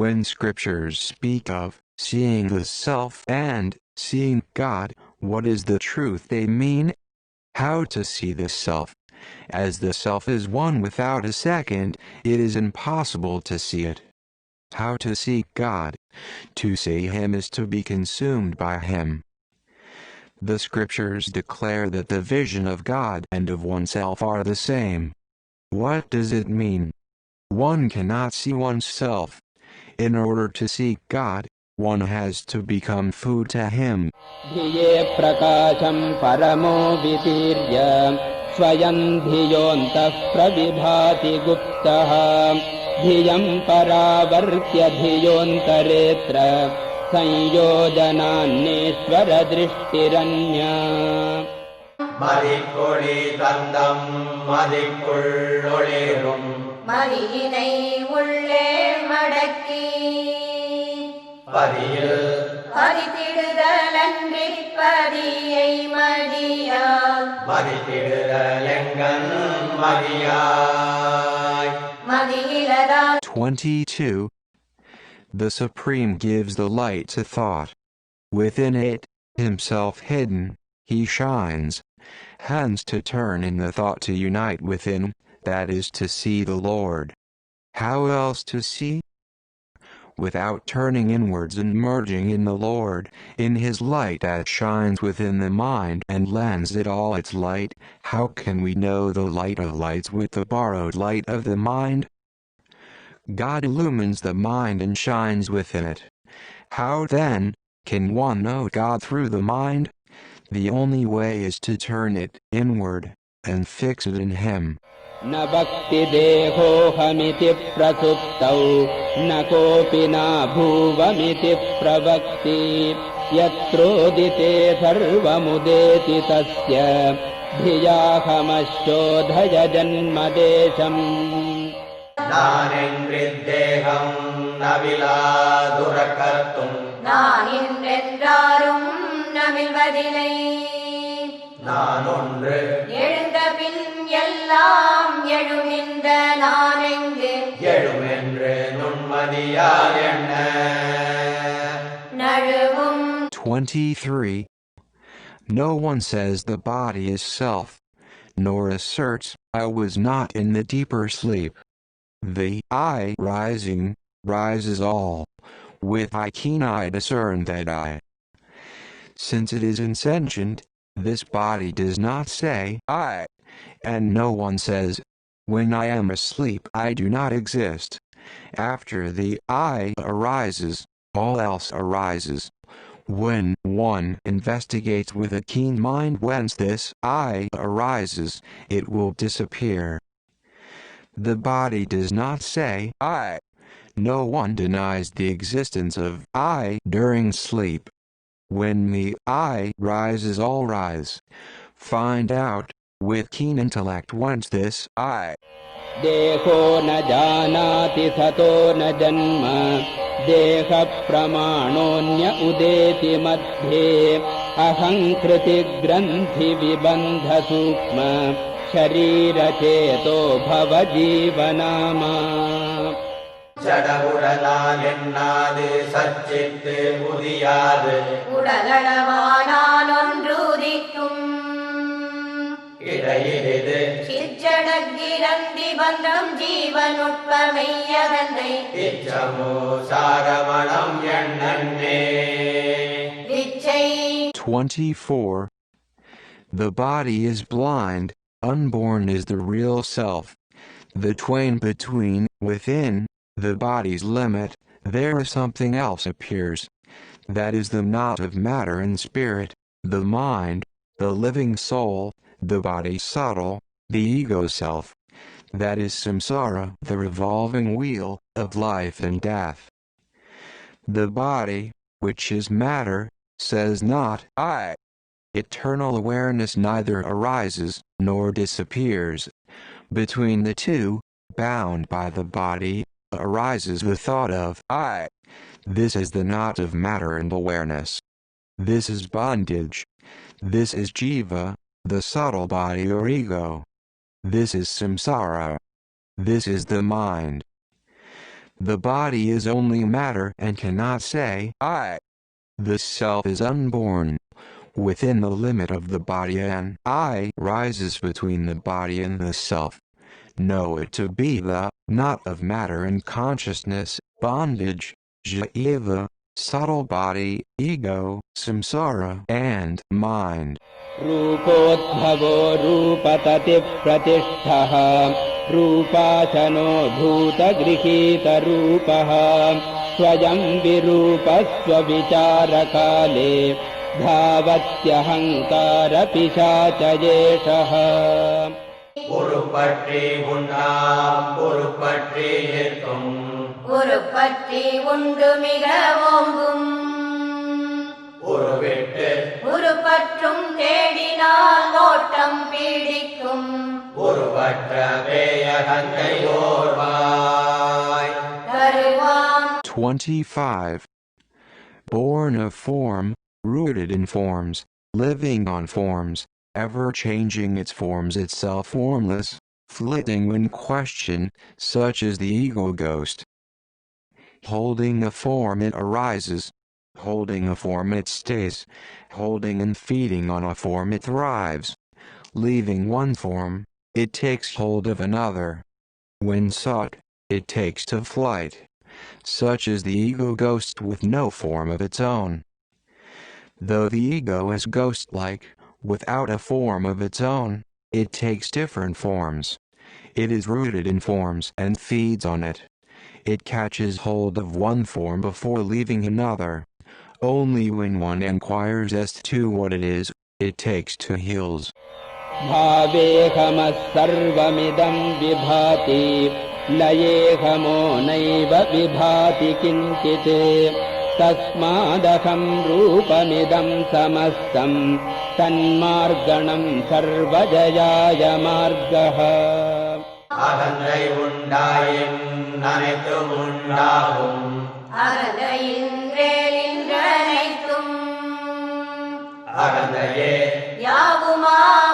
When scriptures speak of seeing the self and seeing God, what is the truth they mean? How to see the self? As the self is one without a second, it is impossible to see it. How to see God? To see him is to be consumed by him. The scriptures declare that the vision of God and of oneself are the same. What does it mean? One cannot see oneself. In order to see God, one has to become food to him. Dhiye prakasham paramo vitirya swayam dhiyontah pravibhati guptaha dhiyam paravartya dhiyontaretra sanyojananneshwara drishtiranya. மதிக்கொளி தந்தம் மதிக்குள் ஒளிரும் மதியினை உள்ளே மடக்கி பதியில் பதித்திடுதலன்றி பதியை மடியால் மதித்திடுதலெங்கண் மதியாய் மதியிலதா. 22. The Supreme gives the light to thought. Within it, himself hidden, he shines. Hence to turn in the thought to unite within, that is to see the Lord. How else to see? Without turning inwards and merging in the Lord, in his light that shines within the mind and lends it all its light, how can we know the light of lights with the borrowed light of the mind? God illumines the mind and shines within it. How then can one know God through the mind? The only way is to turn it inward and fix it in him. Na bhakti deho hamiti prasuptau na kopi na bhuvamiti pravakti yatrodite sarvamudeti tasya dhiyahamashodhaya janmadesham. நானென்றித் தேகம் நவிலாதுறக்கத்தும் நான் என்றென்றாரும் நமிழ்வதில்லை. நான் ஒன்று எழுந்த பின் எல்லாம் எழுமின்ற நானெங்கு எழுமென்று நுண்மதியால் எண்ண நழுவும். 23. No one says the body is self, nor asserts, I was not in the deeper sleep. The I rising, rises all. With I keen eye discern that I. Since it is insentient, this body does not say, I, and no one says, when I am asleep I do not exist. After the I arises, all else arises. When one investigates with a keen mind whence this I arises, it will disappear. The body does not say, I. No one denies the existence of I during sleep. When the I rises, all rise. Find out, with keen intellect, whence this I. Deho na janati sato na janma deha pramaణonya udeti madhye ahankriti granthi vibandha sukma sharira cheto bhava jeevanama. ஜடவுடலால் எண்ணாது சச்சித்து உதியாது உடலளவானால் ஒன்றுதிக்கும் இடையிலிது சிற்றடக்கிரந்தி பந்தம் ஜீவனுட்பமெய்யதந்தை இச்சமோ சாரமணம் எண்ணன்னே. விச்சை. 24. The body is blind, unborn is the real self. The twain between, within, the body's limit, there something else appears. That is the knot of matter and spirit, the mind, the living soul, the body subtle, the ego self. That is samsara, the revolving wheel of life and death. The body, which is matter, says not I. Eternal awareness neither arises nor disappears. Between the two, bound by the body, arises the thought of I. This is the knot of matter and awareness. This is bondage. This is jiva, the subtle body or ego. This is samsara. This is the mind. The body is only matter and cannot say I. The self is unborn. Within the limit of the body an I rises between the body and the self. Know it to be the knot of matter and consciousness, bondage, jiva, subtle body, ego, samsara, and mind. Rupodbhavo rupatati pratishthaha rupachano bhuta grihita rupaha swayam virupasva vicharakale dhavatyahankara pichachayeshaha. உருப்பற்றி உண்ணாம் உருப்பற்றி நிற்கும் உருப்பற்றி உண்டு மிக ஓங்கும் உருவிட்டு உருப்பற்றும் தேடினால் ஓட்டம் பீடிக்கும் உருவற்ற பேயகங்கை ஓர்வாய். தருவான். 25. Born of form, rooted in forms, living on forms, ever changing its forms itself formless, flitting when questioned, such as the ego ghost. Holding a form it arises, holding a form it stays, holding and feeding on a form it thrives. Leaving one form, it takes hold of another. When sought, it takes to flight. Such is the ego ghost with no form of its own. Though the ego is ghost-like, without a form of its own, it takes different forms. It is rooted in forms and feeds on it. It catches hold of one form before leaving another. Only when one inquires as to what it is, it takes to heels. Bhavehamas sarvamidam vibhati layehamo naiva vibhati kinchite tasmadaham rupamidam samastam tanmarganam sarvajayaya margaha. அகந்தை உண்டாயின் அனைத்தும் உண்டாகும். அகந்தையின்றேலின்றனைத்தும் அகந்தையே யாவுமாமாதலால்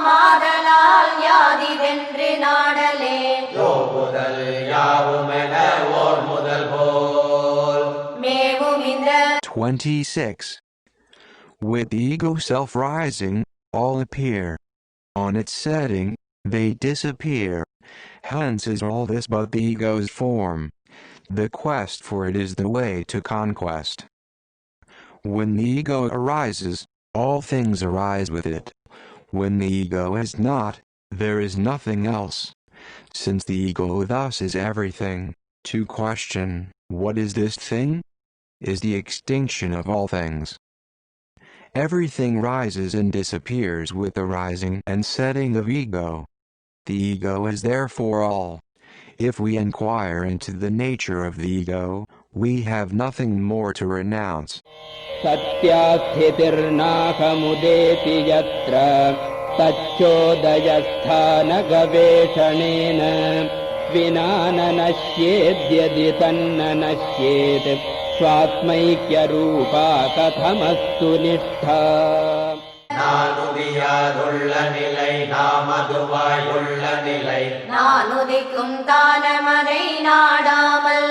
யாதிதென்று நாடலே. யோபுதல் யாவுமென ஓர் முதல் போல். மேவும் இந்த 26. With the ego self rising, all appear. On its setting, they disappear. Hence is all this but the ego's form. The quest for it is the way to conquest. When the ego arises, all things arise with it. When the ego is not, there is nothing else. Since the ego thus is everything, to question, what is this thing? Is the extinction of all things. Everything rises and disappears with the rising and setting of ego. The ego is therefore all. If we inquire into the nature of the ego, we have nothing more to renounce. Satyasthitirnakamudeti yatra tacchodayasthana gaveshanena vinana nashyedhyadi tanna nashyed swatmaikya rupa kathamastu nishtha. நானுதியாதுள்ள நிலை நாமதுவாயுள்ள நிலை. நானுதிக்கும் தானமதை நாடாமல்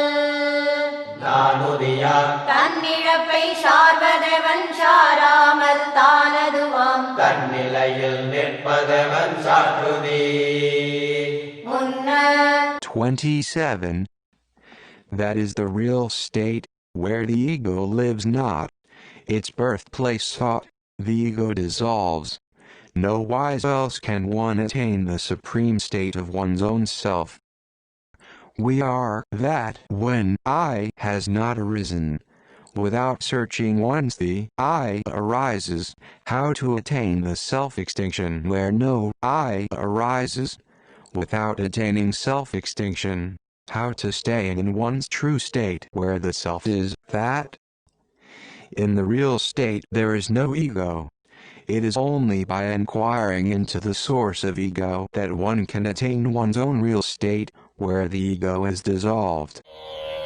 நானுதியா தன்னிழப்பை சார்வதவன் சாராமல் தானதுவாம் தன்னிலையில் நிற்பதவன் சாற்றுதே. முன்ன 27. That is the real state, where the ego lives not. Its birthplace sought, the ego dissolves. No wise else can one attain the supreme state of one's own self. We are that when I has not arisen. Without searching once the I arises, how to attain the self-extinction where no I arises? Without attaining self-extinction, how to stay in one's true state where the self is that? In the real state there is no ego. It is only by inquiring into the source of ego that one can attain one's own real state where the ego is dissolved.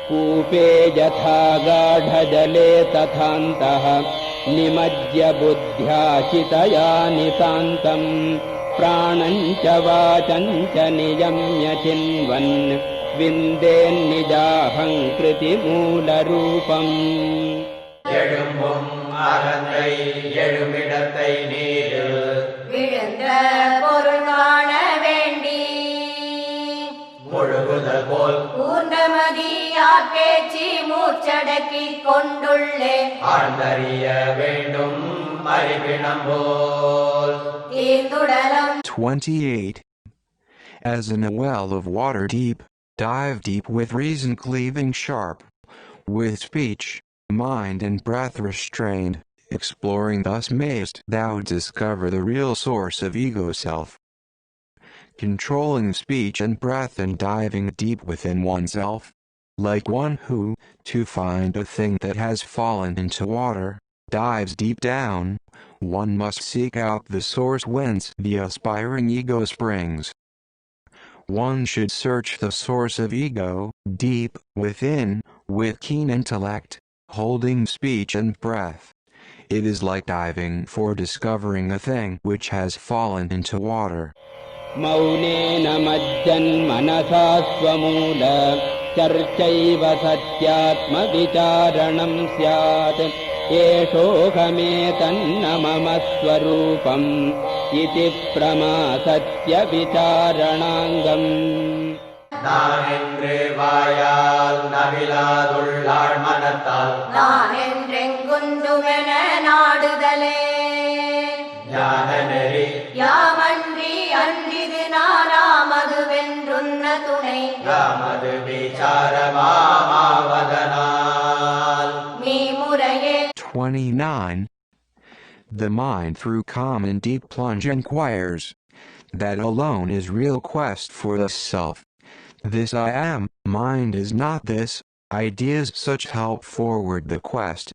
Kūpe yatha gādha jale tathāntah nimajya buddhya chitaya nitāntam prāṇañca vācañca niyamya chinvan vindēn nijāhaṁ kriti mūla rūpam. எழும்பும் அகந்தை எழுமிடத்தை நீரில் விழுந்த பொருள் காண வேண்டி முழுகுதல் போல் கூர்ந்தமதியார் பேச்சு மூச்சடக்கி கொண்டுள்ளே ஆழ்ந்தறிய வேண்டும் அறிவினம் போல். தீர்ந்துடலம் 28. As in a well of water deep, dive deep with reason cleaving sharp, with speech, mind and breath restrained, exploring thus mayst thou discover the real source of ego self. Controlling speech and breath and diving deep within oneself, like one who, to find a thing that has fallen into water, dives deep down, one must seek out the source whence the aspiring ego springs. One should search the source of ego, deep within, with keen intellect, holding speech and breath. It is like diving for discovering a thing which has fallen into water. Maunena majjanmanasa svamūla charchaiva satyatma vicharanam syat eshohametanna mama swarupam iti pramasatya vicharanangam. நான் என்று வாயால் நவிலாதுள்ளாள் மனத்தால் நான் என்றெங்குந்துமென நாடுதலே ஞான நெறி யாமன்றி அன்றிது நானாமது வென்றுன்ன துணை யாமது விசாரமாவதனால். Me முறையே 29. The mind through calm and deep plunge inquires. That alone is real quest for the self. This I am, mind is not this, ideas such help forward the quest.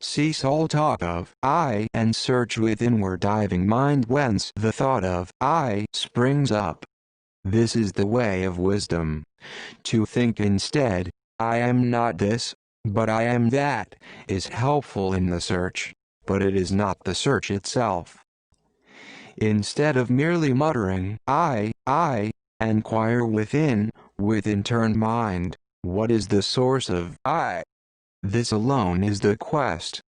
Cease all talk of I and search with inward diving mind whence the thought of I springs up. This is the way of wisdom. To think instead, I am not this, but I am that, is helpful in the search, but it is not the search itself. Instead of merely muttering, I, inquire within turn mind, what is the source of I? This alone is the quest.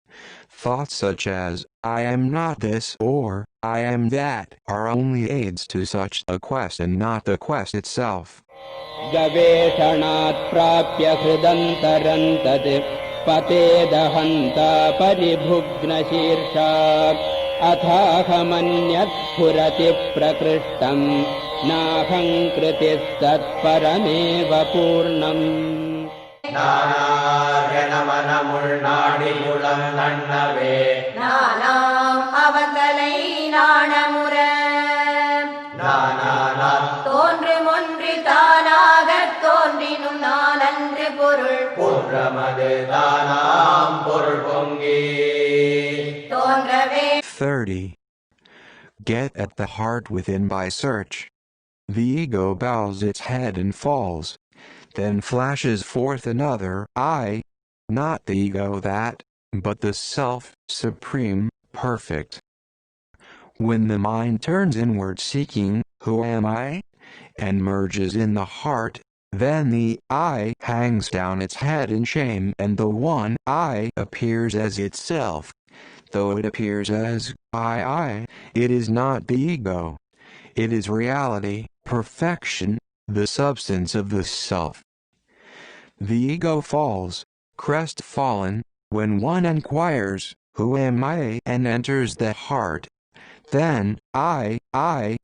Thoughts such as, I am not this or I am that are only aids to such a quest and not the quest itself. Gaveshanat prapya hridantarantat patedahanta paribhugna shirsha athahamanyat phurati prakrishtam naham kritistat parameva purnam. நானார்கனமனமுள் நாடியுளம் நன்னவே நானாம் அவந்தலை நாணமுற நானானாத் தோன்றும் ஒன்று தானாகத் தோன்றினும் நான் அன்று பொருள் புன்றமது தானாம் பொருள் பொங்கி தோன்றவே. 30. Get at the heart within by search. The ego bows its head and falls, then flashes forth another I, not the ego that, but the self, supreme, perfect. When the mind turns inward seeking, who am I? And merges in the heart, then the I hangs down its head in shame and the one I appears as itself. Though it appears as I, it is not the ego. It is reality, perfection, the substance of the self. The ego falls, crestfallen, when one inquires, who am I, and enters the heart. Then, I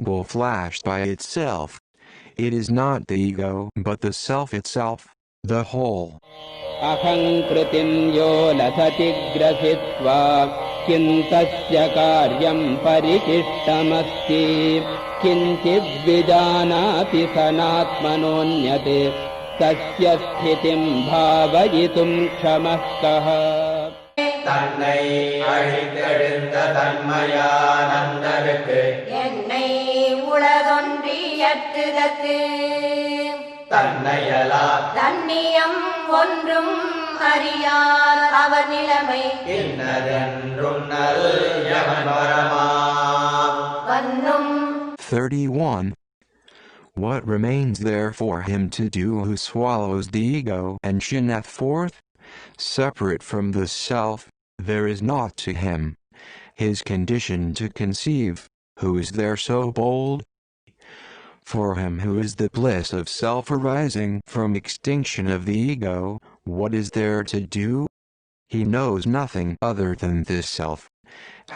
will flash by itself. It is not the ego but the self itself, the whole. Aham kritim yo lasati grasitva kintasya karyam parikishtamasti kinchid vijanati sanatmanonyate tasya sthitim bhavayitum kshamakaha. தன்னை அழித்தெழுந்த தன்மயானந்தருக்கு என்னை உளதொன்றியற்றுதற்கு தன்னையலா தன்னியம் ஒன்றும் அறியார் அவர் நிலைமை இன்னதென்றுன்னல் யமன் வரமாம். வன்னும். 31. What remains there for him to do who swallows the ego and shineth forth? Separate from the self, there is naught to him. His condition to conceive, who is there so bold? For him who is the bliss of self arising from extinction of the ego, what is there to do? He knows nothing other than this self.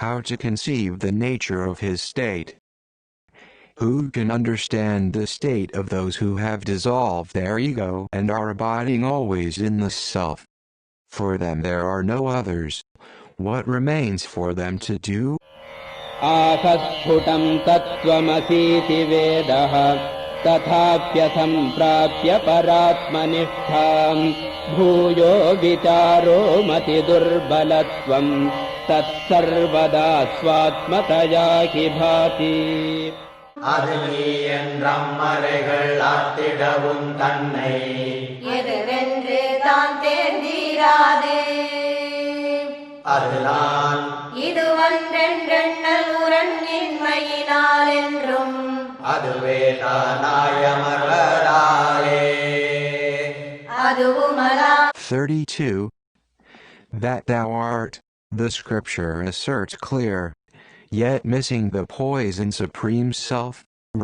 How to conceive the nature of his state? Who can understand the state of those who have dissolved their ego and are abiding always in the self? For them there are no others. What remains for them to do? Akasputam tattvamasiti vedaha tathapya samprapya paratmanishtham bhuyo vicharo mati durbalatvam tatsarvada swatmataya hi bhati. அது நீ என்றம்மறைகள் ஆத்திடவும் தன்னை எதுவென்று தான் தேர்ந்தீராது அதுதான் இதுவன்றென்றெண்ணல் உரண்ணின்மையினால் என்றும் அதுவே தானாயமர்வதாலே. அதுவுமலா. 32. That thou art, the scripture asserts clear, yet missing the poise in supreme self.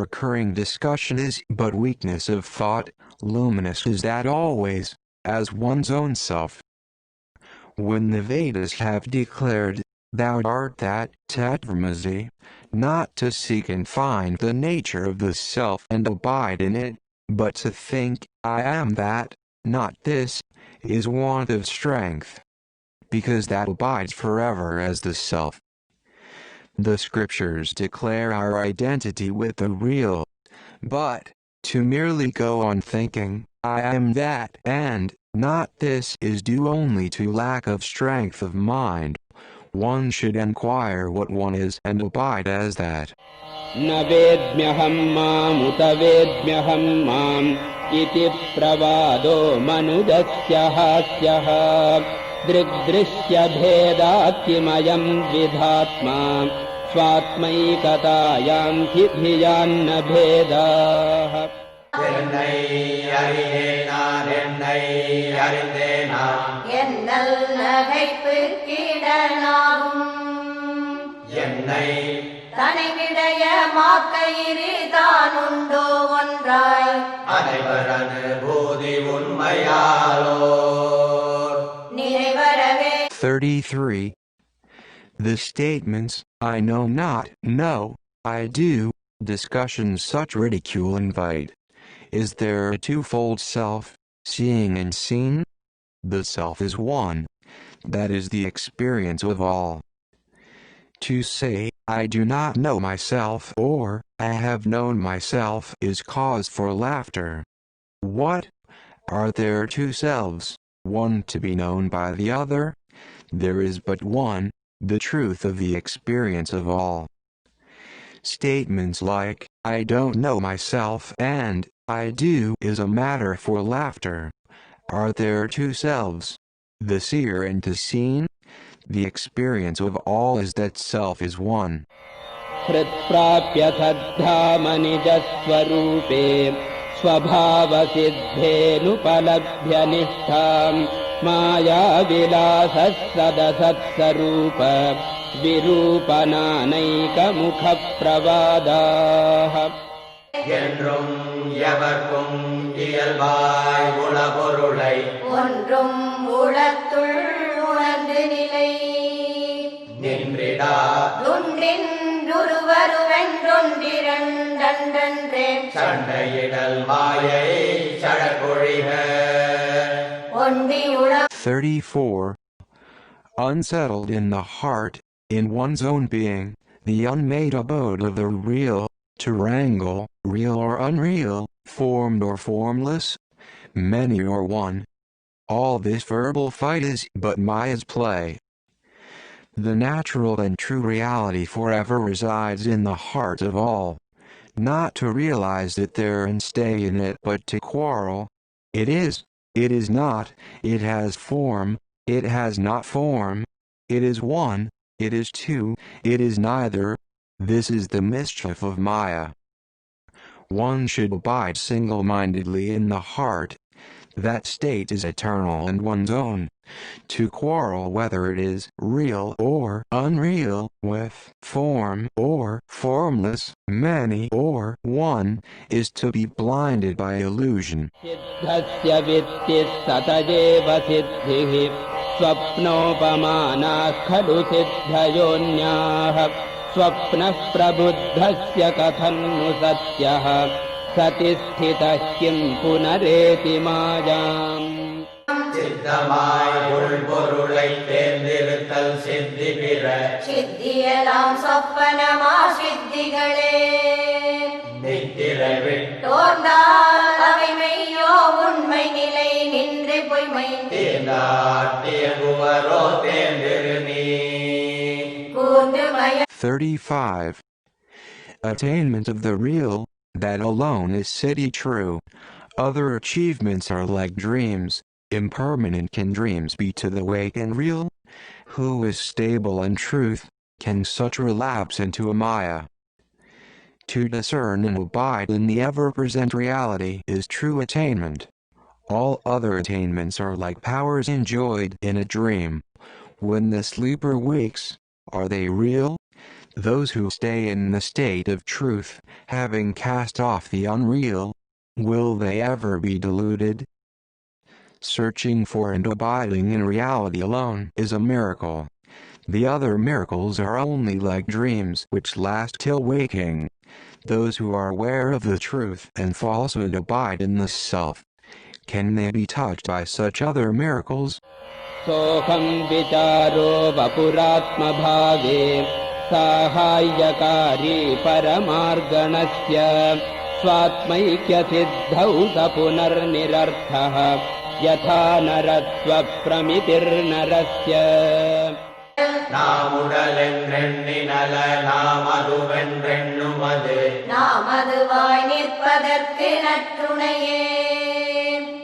Recurring discussion is but weakness of thought, luminous is that always, as one's own self. When the Vedas have declared, thou art that, tatvamasi, not to seek and find the nature of the self and abide in it, but to think, I am that, not this, is want of strength. Because that abides forever as the self. The scriptures declare our identity with the real, but, to merely go on thinking, I am that and not this is due only to lack of strength of mind. One should inquire what one is and abide as that. Na vedmyaham mam uta vedmyaham mam iti pravado manudasya hasyaha drigdrishya bhedakimayam vidhatma swatmaikatayam hidhiyanna bhedah. என்னை அறியேன் நான் என்னை அறிந்தேன் நான் என்னல் நகைப்புக்கிடனாகும் என்னை தனிவிடைய மாக்கயிறு தானுண்டோ ஒன்றாய் அனைவர் அனுபூதி உண்மையாலோர் நிறைவரவே. 33. The statements, I know not, no, I do, discussions such ridicule invite. Is there a twofold self, seeing and seen? The self is one. That is the experience of all. To say, I do not know myself or, I have known myself is cause for laughter. What? Are there two selves, one to be known by the other? There is but one, the truth of the experience of all. Statements like, I don't know myself and, I do is a matter for laughter. Are there two selves? The seer and the seen? The experience of all is that self is one. Kritprapya saddhamanijaswarupe swabhavasiddhenupalabhya nishtham maya vilasassadasatsarupa virupananaika mukha pravadaha. என்றும் எவர்க்கும் இயல்பாய் உள பொருளை ஒன்றும் உளத்துள் உணர்ந்து நிலை நின்றிடா ஒன்றின்றுருவருவென்றொன்றிரண்டன்றே சண்டையிடல் மாயை சடகொழிக. ஒண்டி உள. 34. Unsettled in the heart, in one's own being, the unmade abode of the real, to wrangle, real or unreal, formed or formless, many or one. All this verbal fight is but Maya's play. The natural and true reality forever resides in the heart of all. Not to realize it there and stay in it but to quarrel. It is not, it has form, it has not form, it is one, it is two, it is neither. This is the mischief of Maya. One should abide single-mindedly in the heart. That state is eternal and one's own. To quarrel whether it is real or unreal, with form or formless, many or one, is to be blinded by illusion. Siddhasya vittis satajeva siddhihi swapnopamanah khadu siddhayonyah swapnah prabuddhasya kathannu satyah satisthitah kim punareti mayam. சித்தமாய் உள்பொருளை தேர்ந்தெடுத்தல் சித்தி பிற சித்தியலாம் சொப்பனமா சித்திகளே நித்திரை விட்டு தோர்ந்தால் அவை மெய்யோ உண்மை நிலை நின்று பொய்மை தேர்ந்தாட்டியங்குவரோ தேர்ந்திரு நீ. கூர்ந்துமய. 35. Attainment of the real, that alone is city true. Other achievements are like dreams. Impermanent can dreams be to the wake and real? Who is stable in truth, can such relapse into a Maya? To discern and abide in the ever-present reality is true attainment. All other attainments are like powers enjoyed in a dream. When the sleeper wakes, are they real? Those who stay in the state of truth, having cast off the unreal, will they ever be deluded? Searching for and abiding in reality alone is a miracle. The other miracles are only like dreams which last till waking. Those who are aware of the truth and falsehood abide in the self. Can they be touched by such other miracles? Soham vicharo vapuratma bhave sahayyakari paramarganasya swatmaikya siddhau sapunarnirarthah yatha naratva pramitir narasya. நாம் உடலென்றெண்ணினல நாம் அதுவென்றெண்ணுமது நாம் அதுவாய் நிற்பதற்கு நற்றுணையே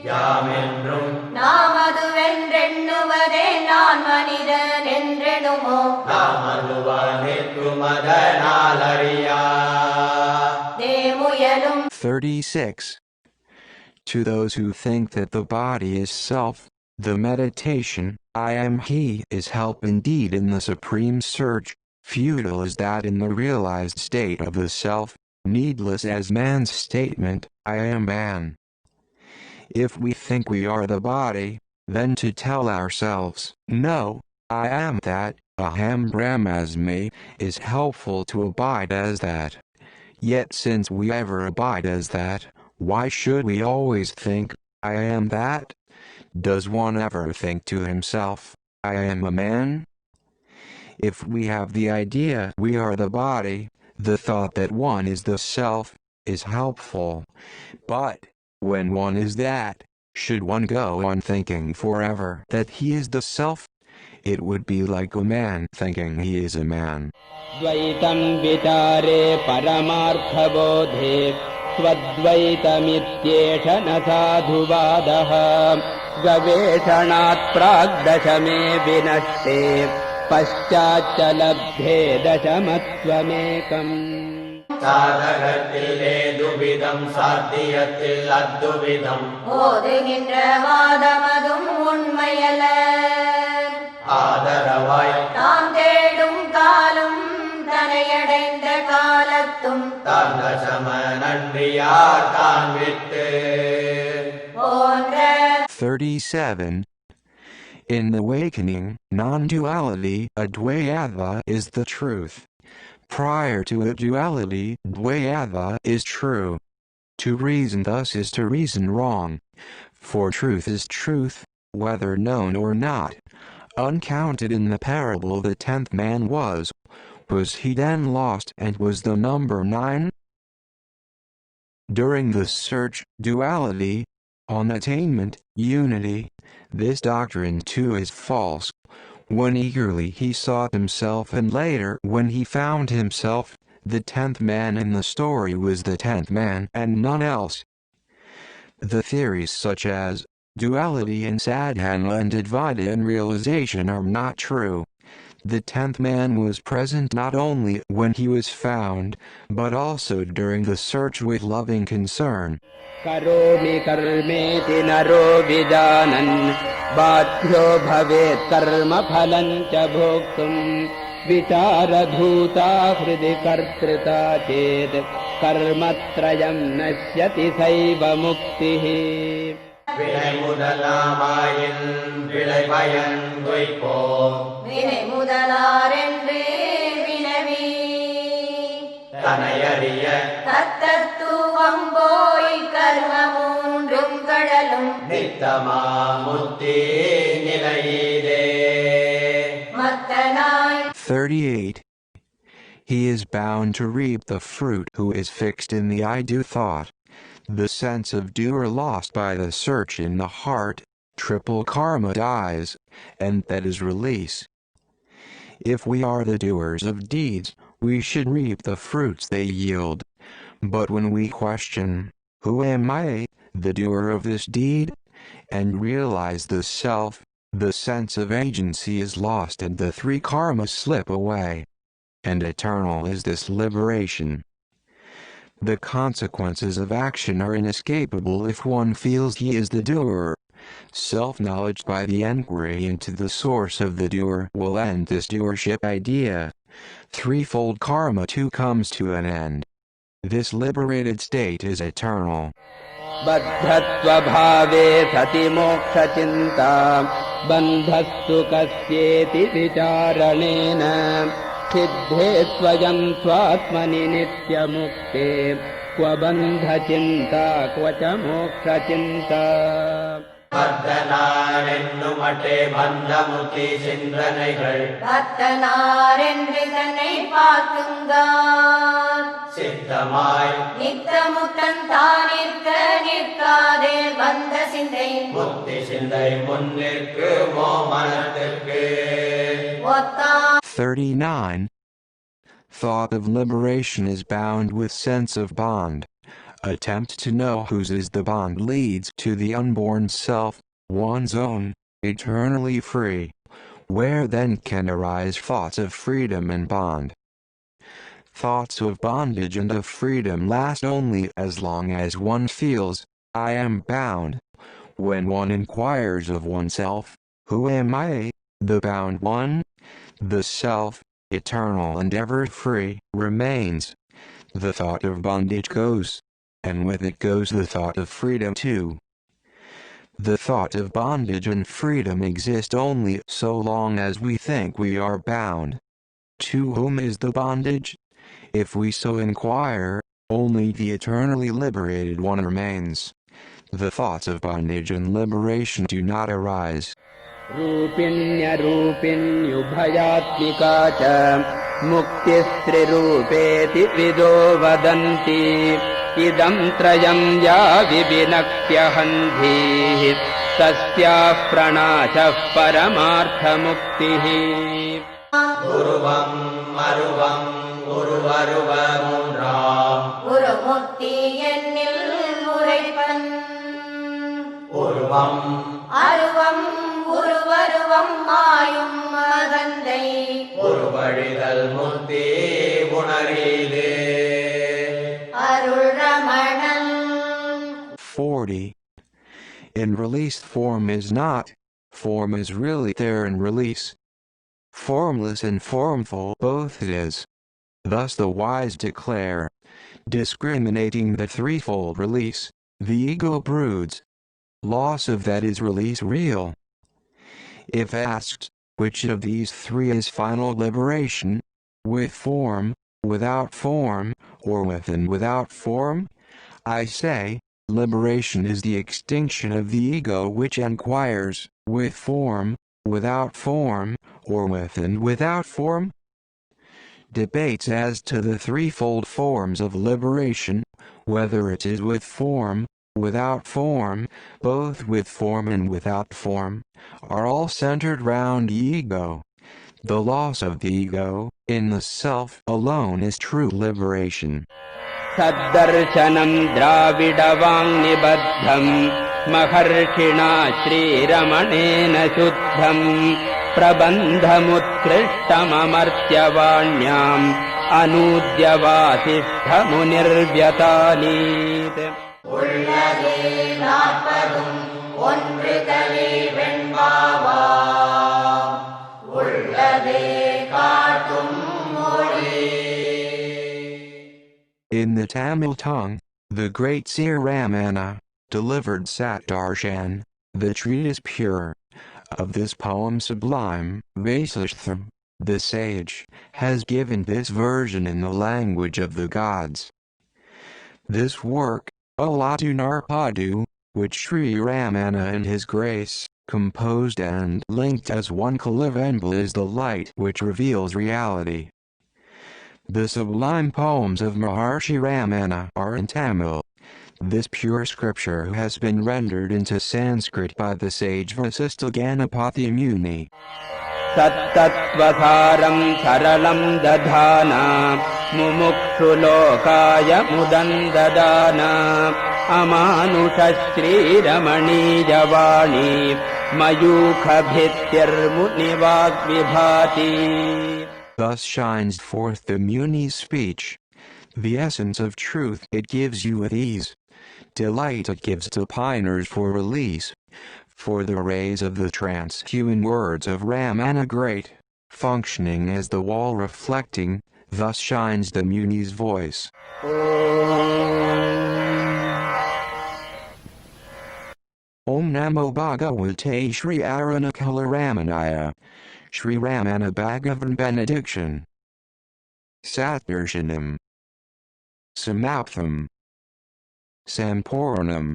யாமென்றும் நாம் அதுவென்றெண்ணுவதே நான் மனிதன் என்றெனுமோ நாம் அதுவாய் நிற்குமதனால் அறியா தேமுயலும் 36. To those who think that the body is self, the meditation, I am he, is help indeed in the supreme search. Futile is that in the realized state of the self, needless as man's statement, I am man. If we think we are the body, then to tell ourselves, no, I am that, aham brahmasmi, is helpful to abide as that. Yet since we ever abide as that, why should we always think, I am that? Does one ever think to himself, I am a man? If we have the idea we are the body, the thought that one is the self, is helpful. But, when one is that, should one go on thinking forever that he is the self? It would be like a man thinking he is a man. द्वैतं विचारे परमार्थबोधे स्वद्वैतमित्येष न साधुवादः गवेषणात् प्राग्दशमे विनष्टे पश्चाच्च लब्धे दशमत्वमेकम् சாதகத்திலே துவிதம் சாத்தியத்தில் அத்துவிதம் ஓதுகின்ற வாதமதும் உண்மையல்ல ஆதரவாய் தாம் தேடும் காலம் தனையடைந்த காலத்தும் தாந்த சம நன்றியார் தான் விட்டு போன்ற 37. In the awakening, non-duality, advayava, is the truth. Prior to it, duality, dvayava, is true. To reason thus is to reason wrong. For truth is truth, whether known or not. Uncounted in the parable the 10th man was he then lost and was the number 9? During the search, duality, on attainment, unity, this doctrine too is false. When eagerly he sought himself and later when he found himself, the 10th man in the story was the 10th man and none else. The theories such as duality and sadhana and advaita and realization are not true. The 10th man was present not only when he was found, but also during the search with loving concern. करोमि कर्मेति नरो विजानन् बाध्यो भवेत् कर्म फलं च भोक्तुम् विचारधूता हृदि कर्तृता चेत् कर्मत्रयं नश्यति सैव मुक्तिः வினை முதலாமாயின் விளை பயன் துய்ப்போ வினை முதலாரென்று வினவி தனையறிய தத்தத்துவம் போய் கர்ம மூன்றும் கடலும் நித்தமா முத்தி நிலையிலே மத்தனாய் 38. He is bound to reap the fruit who is fixed in the I-do thought. The sense of doer lost by the search in the heart, triple karma dies, and that is release. If we are the doers of deeds, we should reap the fruits they yield. But when we question, who am I, the doer of this deed, and realize the self, the sense of agency is lost and the 3 karmas slip away. And eternal is this liberation. The consequences of action are inescapable if one feels he is the doer. Self-knowledge by the inquiry into the source of the doer will end this doership idea. Threefold karma too comes to an end. This liberated state is eternal. बद्धत्वभावे सति मोक्षचिन्ता बन्धस्तु कस्येति विचारणेन सिद्धे स्वयं स्वात्मनि नित्यमुक्ते क्व बन्धचिन्ता क्व च मोक्षचिन्ता பத்தனாரென்னுமட்டே பந்தமுத்தி சிந்தனைகள் பத்தனாரென்று தன்னை பார்க்குங்கான் சித்தமாய் நித்தமுத்தன் தானிற்க நிற்காதே பந்த சிந்தை முக்தி சிந்தை முன்னிற்கு மோமனத்திற்கு ஒத்தான் 39. Thought of liberation is bound with sense of bond. Attempt to know whose is the bond leads to the unborn self, one's own, eternally free. Where then can arise thoughts of freedom and bond? Thoughts of bondage and of freedom last only as long as one feels, I am bound. When one inquires of oneself, who am I, the bound one? The self, eternal and ever free, remains. The thought of bondage goes, and with it goes the thought of freedom too. The thought of bondage and freedom exist only so long as we think we are bound. To whom is the bondage? If we so inquire, only the eternally liberated one remains. The thoughts of bondage and liberation do not arise. रूपिण्यरूपिण्युभयात्मिका च मुक्तिस्त्रिरूपेति विदो वदन्ति इदं त्रयं या विविनक्त्यहन्धीः तस्याः प्रणाचः परमार्थमुक्तिः உருவம் அருவம் உருவருவ மூன்றாம் குருமுக்தி என்னில் உரைப்பன் உருவம் அருவம் உருவருவம் மாயும் மகந்தை உருவழிதல் முக்தி உணரீது அருள் Ramanan. 40. In release form is not. Form is really there in release. Formless and formful both it is. Thus the wise declare, discriminating the threefold release, the ego broods. Loss of that is release real. If asked, which of these three is final liberation, with form, without form, or with and without form? I say, liberation is the extinction of the ego which inquires, with form, without form, or with and without form. Debates as to the threefold forms of liberation, whether it is with form, without form, both with form and without form, are all centered round ego. The loss of the ego, in the self alone is true liberation. सद्दर्शनं द्राविडवाङ्निबद्धं महर्षिणा श्रीरमणेन शुद्धं प्रबन्धमुत्कृष्टममर्त्यवाण्याम् अनूद्यवासिष्ठमुनिर्व्यतानीत् உள்ளதே நாற்பதும் ஒன்று தனி வெண்பாவாம் உள்ளதே காட்டும் மொழி. In the Tamil tongue, the great seer Ramana delivered Sat Darshan, the treatise pure. Of this poem sublime, Vasistham, the sage, has given this version in the language of the gods. This work, ULLADhu NArpadhu, which Sri Ramana in his grace, composed and linked as one Kalivembal is the light which reveals reality. The sublime poems of Maharshi Ramana are in Tamil. This pure scripture has been rendered into Sanskrit by the sage Vasistha Ganapathy Muni. तत्तत्त्वसारं सरलं दधाना मुमुक्षुलोकाय मुदं ददाना अमानुषश्रीरमणीयवाणी मयूखभित्तिर्मुनिवाग्विभाति. Thus shines forth the Muni's speech. The essence of truth it gives you with ease. Delight it gives to piners for release. For the rays of the transhuman words of Ramana great, functioning as the wall reflecting, thus shines the Muni's voice. Om Namo Bhagavate Shri Aranakala Ramanaya. Shri Ramana Bhagavan Benediction. Satdarshanam. Samaptham. Sampurnam.